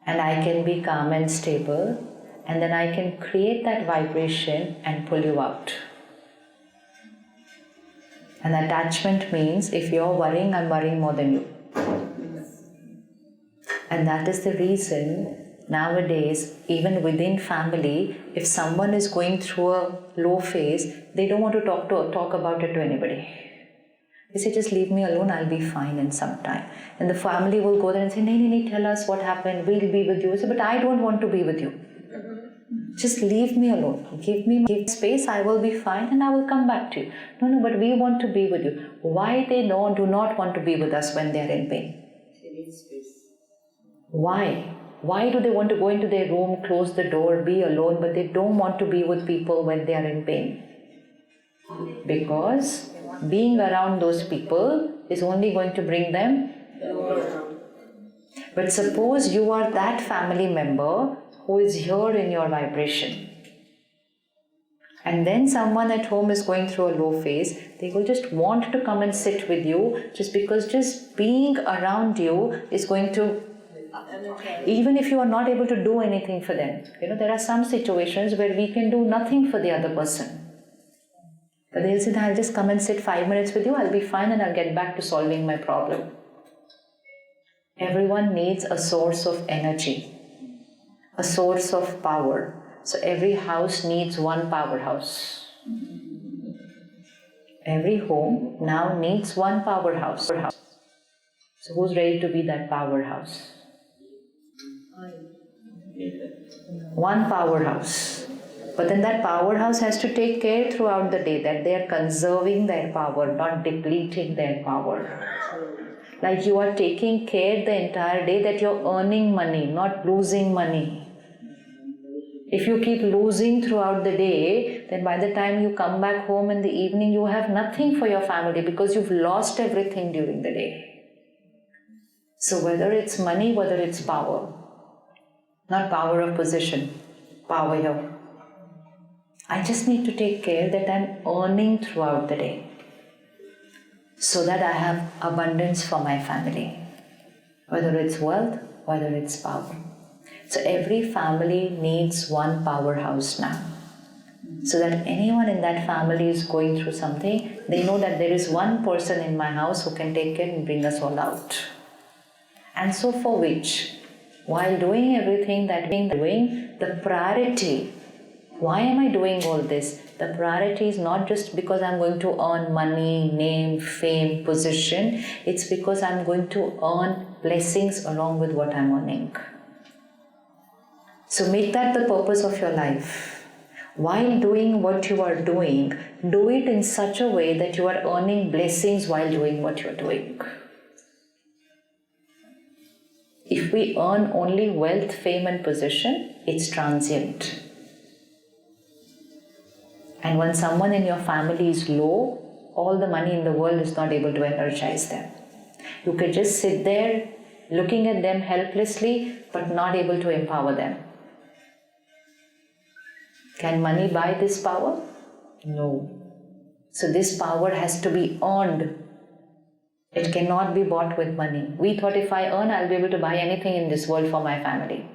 [SPEAKER 1] and I can be calm and stable, and then I can create that vibration and pull you out. And attachment means if you're worrying, I'm worrying more than you. And that is the reason nowadays, even within family, if someone is going through a low phase, they don't want to talk about it to anybody. They say, just leave me alone, I'll be fine in some time. And the family will go there and say, nee, tell us what happened, we'll be with you. I say, but I don't want to be with you. Just leave me alone. Give space, I will be fine and I will come back to you. No, but we want to be with you. Why they do not want to be with us when they are in pain? Why? Why do they want to go into their room, close the door, be alone, but they don't want to be with people when they are in pain? Because being around those people is only going to bring them. But suppose you are that family member who is here in your vibration. And then someone at home is going through a low phase, they will just want to come and sit with you just because just being around you is going to, even if you are not able to do anything for them. There are some situations where we can do nothing for the other person. But they'll say, I'll just come and sit 5 minutes with you, I'll be fine and I'll get back to solving my problem. Everyone needs a source of energy, a source of power. So every house needs one powerhouse. Every home now needs one powerhouse. So who's ready to be that powerhouse? One powerhouse. But then that powerhouse has to take care throughout the day that they are conserving their power, not depleting their power. Like you are taking care the entire day that you're earning money, not losing money. If you keep losing throughout the day, then by the time you come back home in the evening, you have nothing for your family because you've lost everything during the day. So whether it's money, whether it's power, not power of position, power here. I just need to take care that I'm earning throughout the day so that I have abundance for my family, whether it's wealth, whether it's power. So every family needs one powerhouse now. So that anyone in that family is going through something, they know that there is one person in my house who can take care and bring us all out. And so for which, while doing everything that we're doing, the priority, why am I doing all this? The priority is not just because I'm going to earn money, name, fame, position. It's because I'm going to earn blessings along with what I'm earning. So make that the purpose of your life. While doing what you are doing, do it in such a way that you are earning blessings while doing what you're doing. If we earn only wealth, fame and position, it's transient. And when someone in your family is low, all the money in the world is not able to energize them. You could just sit there looking at them helplessly, but not able to empower them. Can money buy this power? No. So this power has to be earned. It cannot be bought with money. We thought if I earn, I'll be able to buy anything in this world for my family.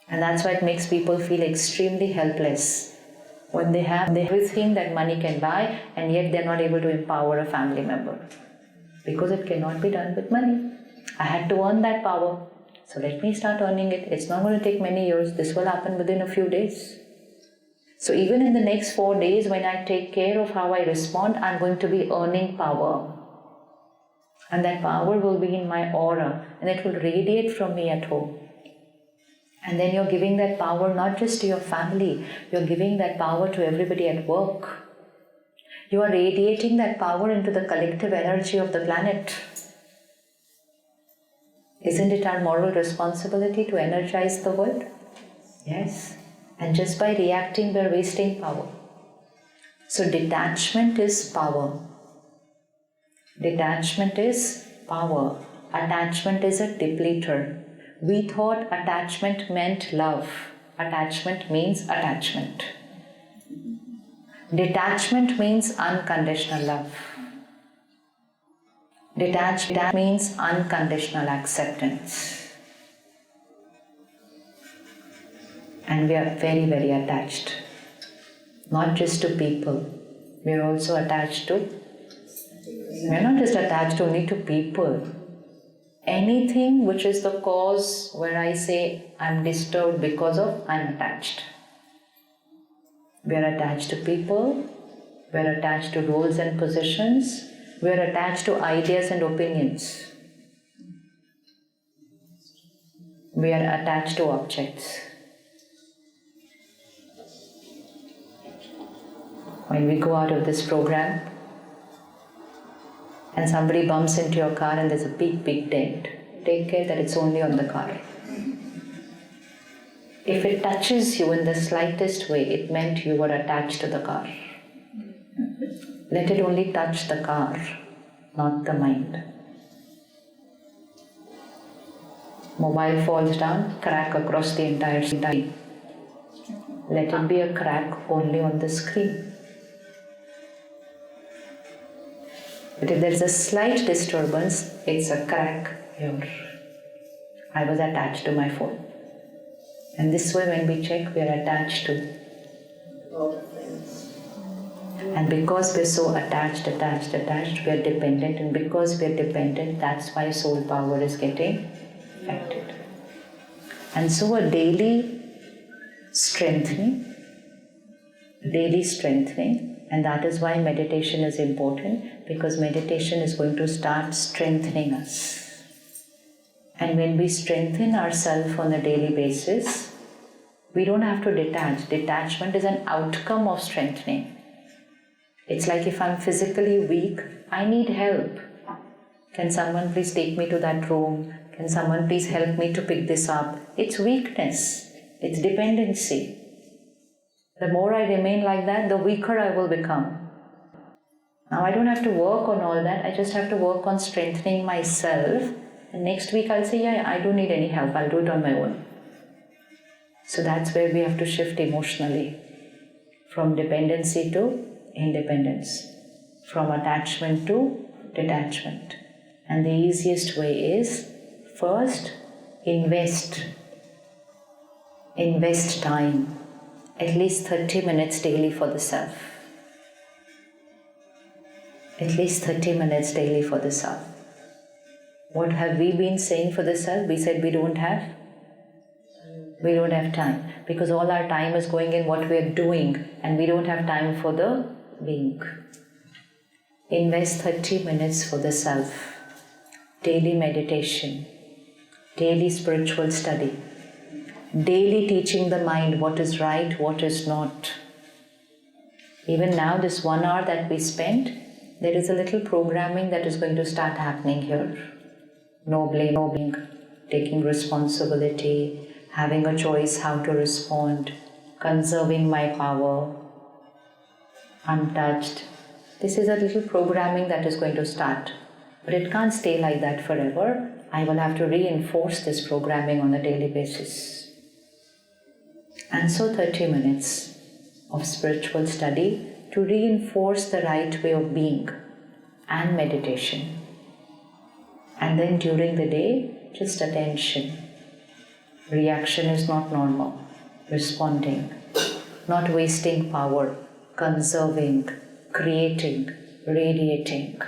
[SPEAKER 1] And that's why it makes people feel extremely helpless when they have everything that money can buy and yet they're not able to empower a family member. Because it cannot be done with money. I had to earn that power. So let me start earning it. It's not going to take many years. This will happen within a few days. So even in the next 4 days, when I take care of how I respond, I'm going to be earning power. And that power will be in my aura and it will radiate from me at home. And then you're giving that power not just to your family, you're giving that power to everybody at work. You are radiating that power into the collective energy of the planet. Isn't it our moral responsibility to energize the world? Yes. And just by reacting, we're wasting power. So detachment is power. Detachment is power. Attachment is a depleter. We thought attachment meant love. Attachment means attachment. Detachment means unconditional love. Detachment means unconditional acceptance. And we are very, very attached. Not just to people. We are also attached to... We are not just attached only to people. Anything which is the cause where I say I'm disturbed because of I'm attached. We are attached to people. We are attached to roles and positions. We are attached to ideas and opinions. We are attached to objects. When we go out of this program and somebody bumps into your car and there's a big, big dent, take care that it's only on the car. If it touches you in the slightest way, it meant you were attached to the car. Let it only touch the car, not the mind. Mobile falls down, crack across the entire screen. Let it be a crack only on the screen. But if there is a slight disturbance, it's a crack here. I was attached to my phone. And this way when we check, we are attached to And because we're so attached, we are dependent. And because we're dependent, that's why soul power is getting affected. And so a daily strengthening, and that is why meditation is important, because meditation is going to start strengthening us. And when we strengthen ourselves on a daily basis, we don't have to detach. Detachment is an outcome of strengthening. It's like if I'm physically weak, I need help. Can someone please take me to that room? Can someone please help me to pick this up? It's weakness. It's dependency. The more I remain like that, the weaker I will become. Now I don't have to work on all that. I just have to work on strengthening myself. And next week I'll say, yeah, I don't need any help. I'll do it on my own. So that's where we have to shift emotionally. From dependency to independence. From attachment to detachment. And the easiest way is, first, invest time. At least 30 minutes daily for the self. At least 30 minutes daily for the self. What have we been saying for the self? We said we don't have time. Because all our time is going in what we are doing, and we don't have time for the being. Invest 30 minutes for the self. Daily meditation. Daily spiritual study. Daily teaching the mind what is right, what is not. Even now, this 1 hour that we spent, there is a little programming that is going to start happening here. No blaming, taking responsibility, having a choice how to respond, conserving my power, untouched. This is a little programming that is going to start. But it can't stay like that forever. I will have to reinforce this programming on a daily basis. And so 30 minutes of spiritual study to reinforce the right way of being and meditation. And then during the day, just attention. Reaction is not normal. Responding. Not wasting power. Conserving. Creating. Radiating.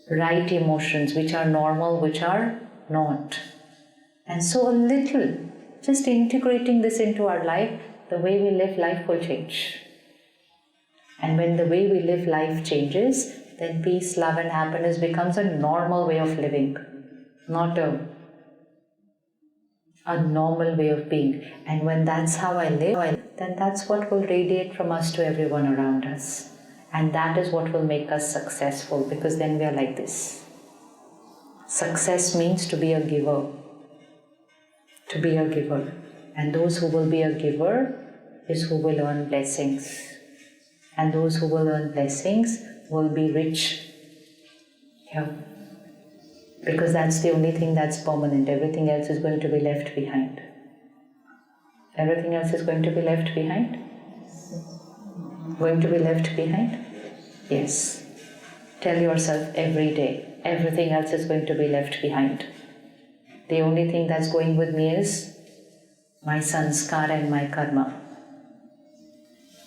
[SPEAKER 1] Right emotions, which are normal, which are not. And so a little, just integrating this into our life, the way we live life will change. And when the way we live life changes, then peace, love and happiness becomes a normal way of living, not a normal way of being. And when that's how I live, then that's what will radiate from us to everyone around us. And that is what will make us successful, because then we are like this. Success means to be a giver. To be a giver. And those who will be a giver is who will earn blessings. And those who will earn blessings will be rich. Yeah. Because that's the only thing that's permanent. Everything else is going to be left behind. Everything else is going to be left behind? Going to be left behind? Yes. Tell yourself every day, everything else is going to be left behind. The only thing that's going with me is my sanskara and my karma.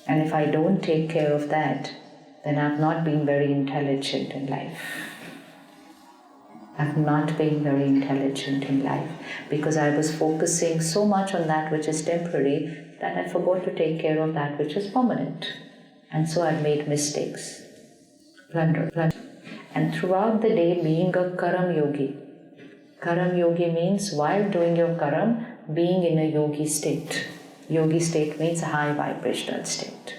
[SPEAKER 1] And if I don't take care of that, then I've not been very intelligent in life. I've not been very intelligent in life because I was focusing so much on that which is temporary that I forgot to take care of that which is permanent. And so I made mistakes. Blunder. And throughout the day, being a karam yogi. Karam yogi means while doing your karam, being in a yogi state. Yogi state means a high vibrational state.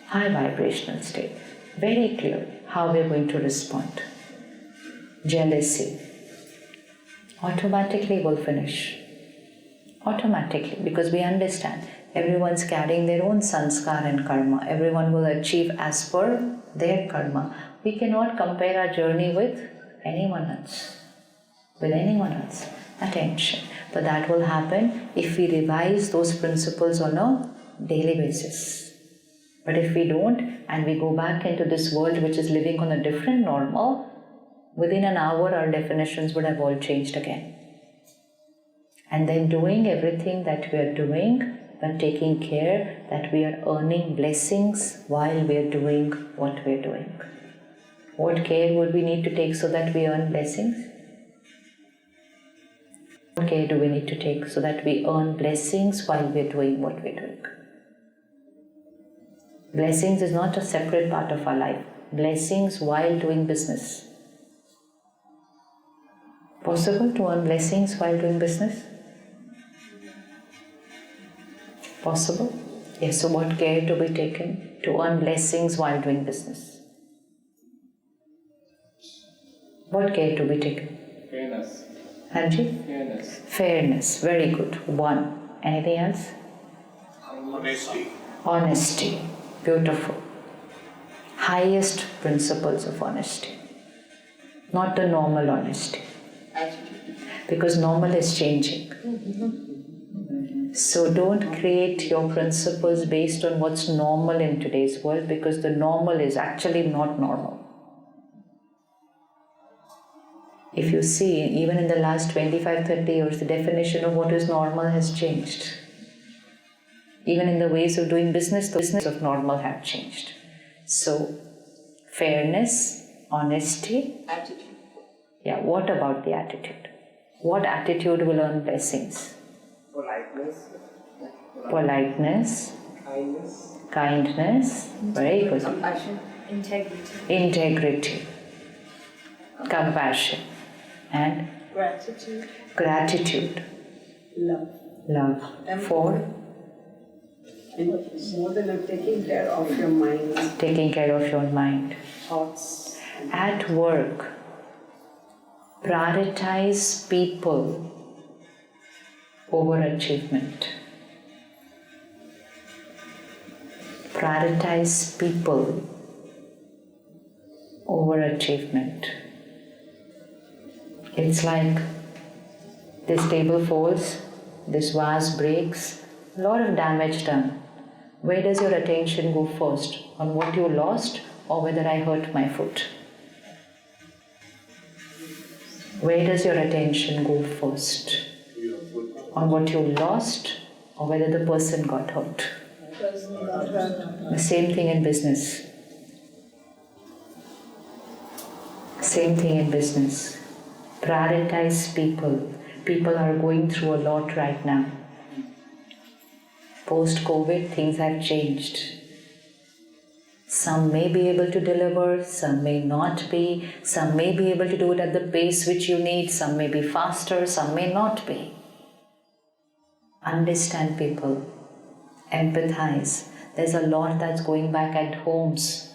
[SPEAKER 1] High vibrational state. Very clear how we are going to respond. Jealousy. Automatically will finish. Automatically, because we understand everyone's carrying their own sanskar and karma. Everyone will achieve as per their karma. We cannot compare our journey with anyone else. With anyone else. Attention. But that will happen if we revise those principles on a daily basis. But if we don't, and we go back into this world which is living on a different normal, within an hour our definitions would have all changed again. And then doing everything that we are doing but taking care that we are earning blessings while we are doing what we are doing. What care would we need to take so that we earn blessings? What care do we need to take so that we earn blessings while we are doing what we are doing? Blessings is not a separate part of our life. Blessings while doing business. Possible to earn blessings while doing business? Possible? Yes, so what care to be taken to earn blessings while doing business? What care to be taken?
[SPEAKER 4] Fairness.
[SPEAKER 1] Hanji?
[SPEAKER 4] Fairness.
[SPEAKER 1] Fairness, very good. One. Anything else?
[SPEAKER 5] Honesty.
[SPEAKER 1] Honesty, beautiful. Highest principles of honesty, not the normal honesty. Because normal is changing. So don't create your principles based on what's normal in today's world, because the normal is actually not normal. If you see, even in the last 25-30 years, the definition of what is normal has changed. Even in the ways of doing business, the business of normal have changed. So, fairness, honesty.
[SPEAKER 2] Attitude.
[SPEAKER 1] Yeah, what about the attitude? What attitude will earn blessings?
[SPEAKER 4] Politeness.
[SPEAKER 1] Politeness,
[SPEAKER 4] Kindness.
[SPEAKER 1] kindness, very good.
[SPEAKER 2] Compassion.
[SPEAKER 1] Integrity, compassion, and gratitude, love. Four,
[SPEAKER 2] More than taking care of your mind,
[SPEAKER 1] taking care of your mind.
[SPEAKER 2] thoughts.
[SPEAKER 1] At work, prioritize people over achievement. Prioritize people over achievement. It's like this table falls, this vase breaks, a lot of damage done. Where does your attention go first? On what you lost or whether I hurt my foot? Where does your attention go first? On what you lost or whether the person got hurt? The same thing in business. Same thing in business. Prioritize people. People are going through a lot right now. Post-COVID, things have changed. Some may be able to deliver, some may not be. Some may be able to do it at the pace which you need, some may be faster, some may not be. Understand people. Empathize. There's a lot that's going back at homes.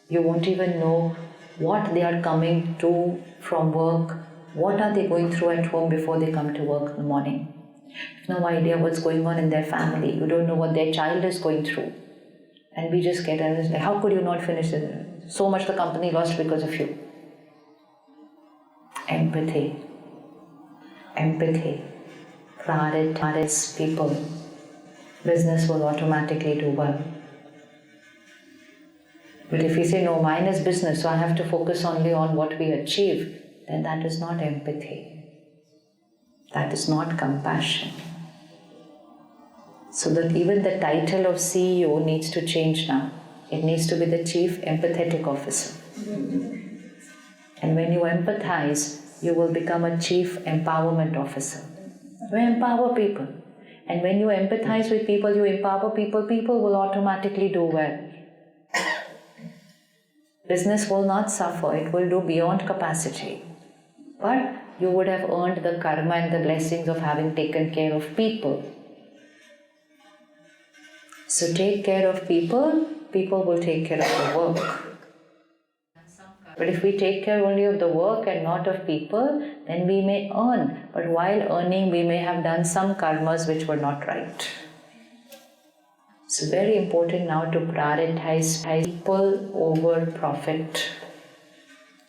[SPEAKER 1] You won't even know what they are coming to from work. What are they going through at home before they come to work in the morning? You have no idea what's going on in their family. You don't know what their child is going through. And we just get like, how could you not finish it? So much the company lost because of you. Empathy. Empathy. Prioritize people. Business will automatically do well. But if you say, no, mine is business, so I have to focus only on what we achieve, then that is not empathy. That is not compassion. So that even the title of CEO needs to change now. It needs to be the Chief Empathetic Officer. And when you empathize, you will become a Chief Empowerment Officer. You empower people. And when you empathize with people, you empower people, people will automatically do well. Business will not suffer, it will do beyond capacity. But you would have earned the karma and the blessings of having taken care of people. So take care of people, people will take care of the work. But if we take care only of the work and not of people, then we may earn. But while earning, we may have done some karmas which were not right. It's very important now to prioritize people over profit.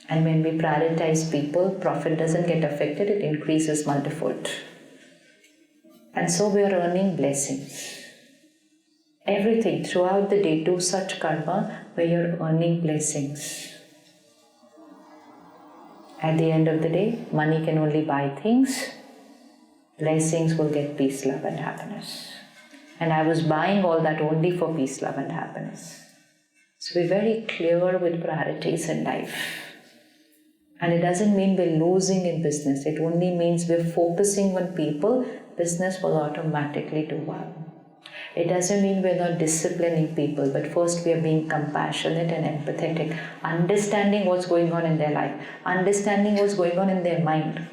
[SPEAKER 1] And when we prioritize people, profit doesn't get affected, it increases multifold. And so we are earning blessings. Everything throughout the day, do such karma where you're earning blessings. At the end of the day, money can only buy things. Blessings will get peace, love and happiness. And I was buying all that only for peace, love, and happiness. So be very clear with priorities in life. And it doesn't mean we're losing in business. It only means we're focusing on people. Business will automatically do well. It doesn't mean we're not disciplining people, but first we are being compassionate and empathetic, understanding what's going on in their life, understanding what's going on in their mind,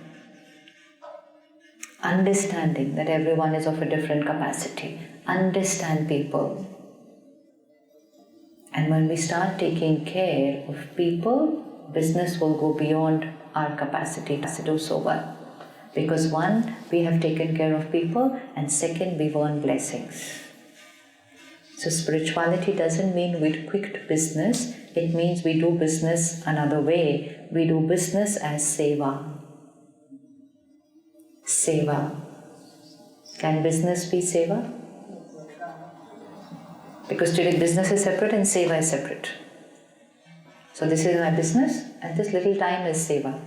[SPEAKER 1] understanding that everyone is of a different capacity, understand people. And when we start taking care of people, business will go beyond our capacity to do so well. Because one, we have taken care of people, and second, we've earned blessings. So spirituality doesn't mean we quit business, it means we do business another way. We do business as seva. Seva. Can business be seva? Because today business is separate and seva is separate. So this is my business and this little time is seva.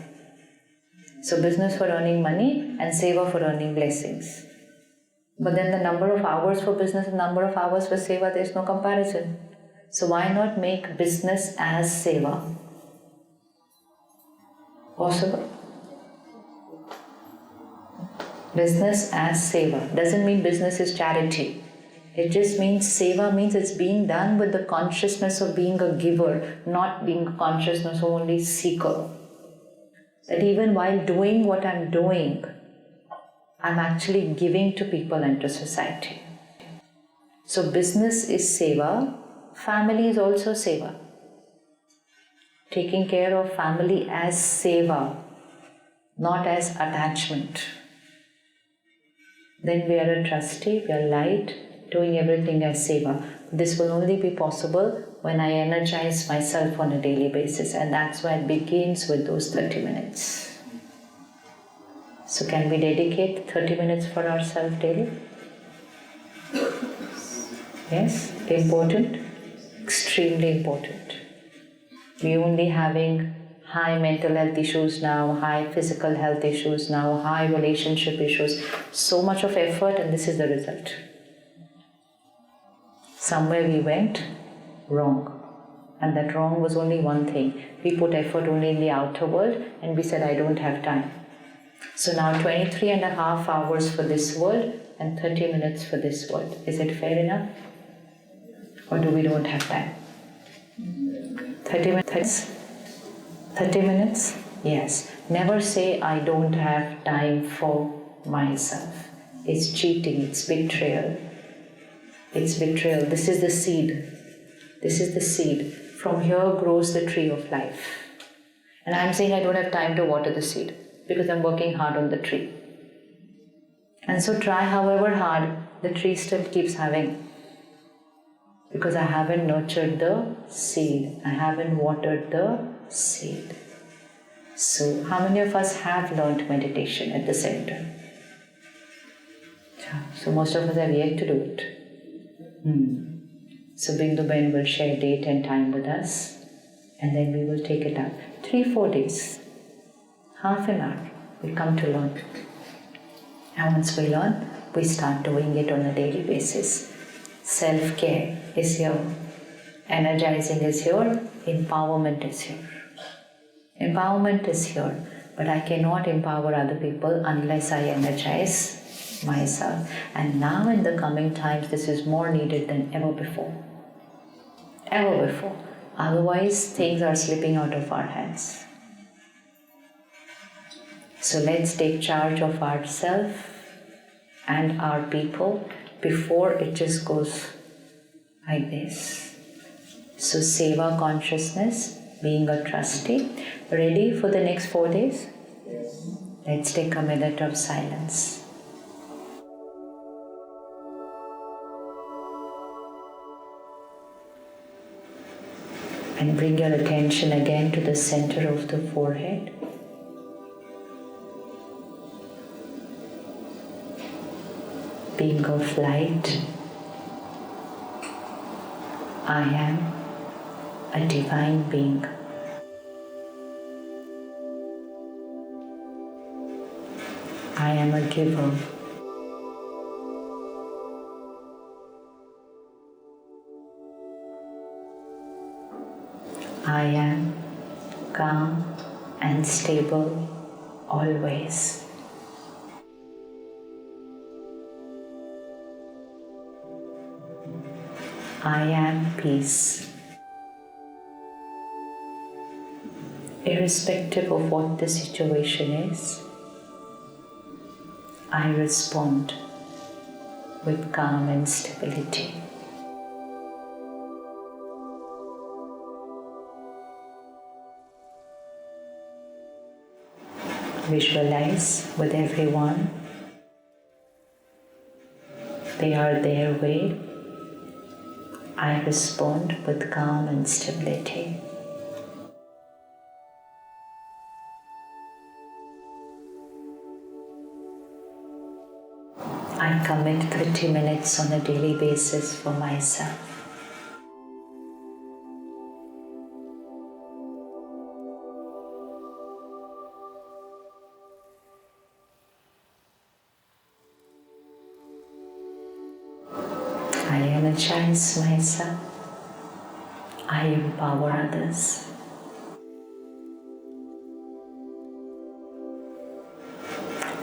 [SPEAKER 1] So business for earning money and seva for earning blessings. But then the number of hours for business and number of hours for seva, there is no comparison. So why not make business as seva? Possible? Business as seva doesn't mean business is charity. It just means seva means it's being done with the consciousness of being a giver, not being a consciousness of only seeker. That even while doing what I'm doing, I'm actually giving to people and to society. So business is seva, family is also seva. Taking care of family as seva, not as attachment. Then we are a trustee, we are light, doing everything as seva. This will only be possible when I energize myself on a daily basis, and that's why it begins with those 30 minutes. So can we dedicate 30 minutes for ourselves daily? Yes? Important? Extremely important. We're only having high mental health issues now, high physical health issues now, high relationship issues. So much of effort, and this is the result. Somewhere we went wrong. And that wrong was only one thing. We put effort only in the outer world and we said, I don't have time. So now 23 and a half hours for this world and 30 minutes for this world. Is it fair enough? Or do we don't have time? 30 minutes? 30 minutes? Yes. Never say I don't have time for myself. It's cheating, it's betrayal. It's betrayal. This is the seed. This is the seed. From here grows the tree of life. And I'm saying I don't have time to water the seed because I'm working hard on the tree. And so try however hard, the tree still keeps having. Because I haven't nurtured the seed. I haven't watered the seed. So how many of us have learned meditation at the center? So most of us have yet to do it. So Bindu Ben will share date and time with us, and then we will take it up. 3-4 days, half an hour, we come to learn. And once we learn, we start doing it on a daily basis. Self-care is here, energizing is here, empowerment is here. Empowerment is here, but I cannot empower other people unless I energize myself. And now in the coming times, this is more needed than ever before. Ever before. Otherwise, things are slipping out of our hands. So let's take charge of ourselves and our people before it just goes like this. So seva consciousness, being a trustee. Ready for the next 4 days?
[SPEAKER 4] Yes.
[SPEAKER 1] Let's take a minute of silence. And bring your attention again to the center of the forehead. Being of light, I am a divine being. I am a giver. I am calm and stable always. I am peace. Irrespective of what the situation is, I respond with calm and stability. Visualize with everyone. They are their way. I respond with calm and stability. I commit 30 minutes on a daily basis for myself. I energize myself. I empower others.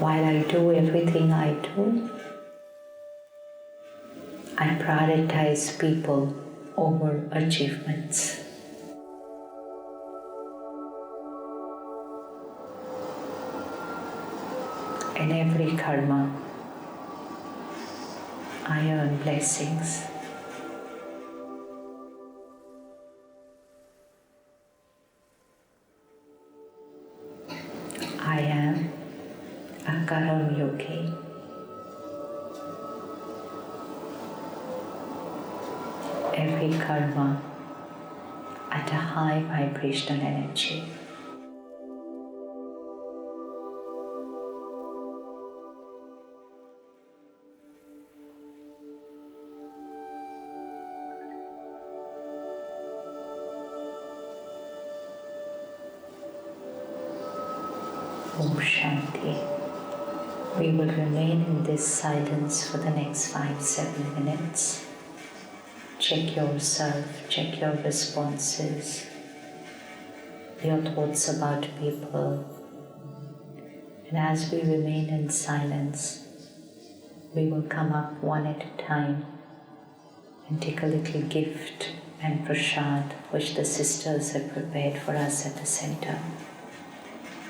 [SPEAKER 1] While I do everything I do, I prioritize people over achievements. In every karma, I earn blessings. I am a Karam Yogi. Every karma at a high vibrational energy. Om Shanti. We will remain in this silence for the next 5-7 minutes. Check yourself, check your responses, your thoughts about people. And as we remain in silence, we will come up one at a time and take a little gift and prasad which the sisters have prepared for us at the center.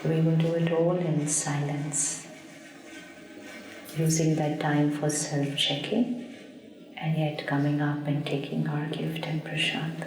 [SPEAKER 1] We will do it all in silence, using that time for self-checking and yet coming up and taking our gift and prasad.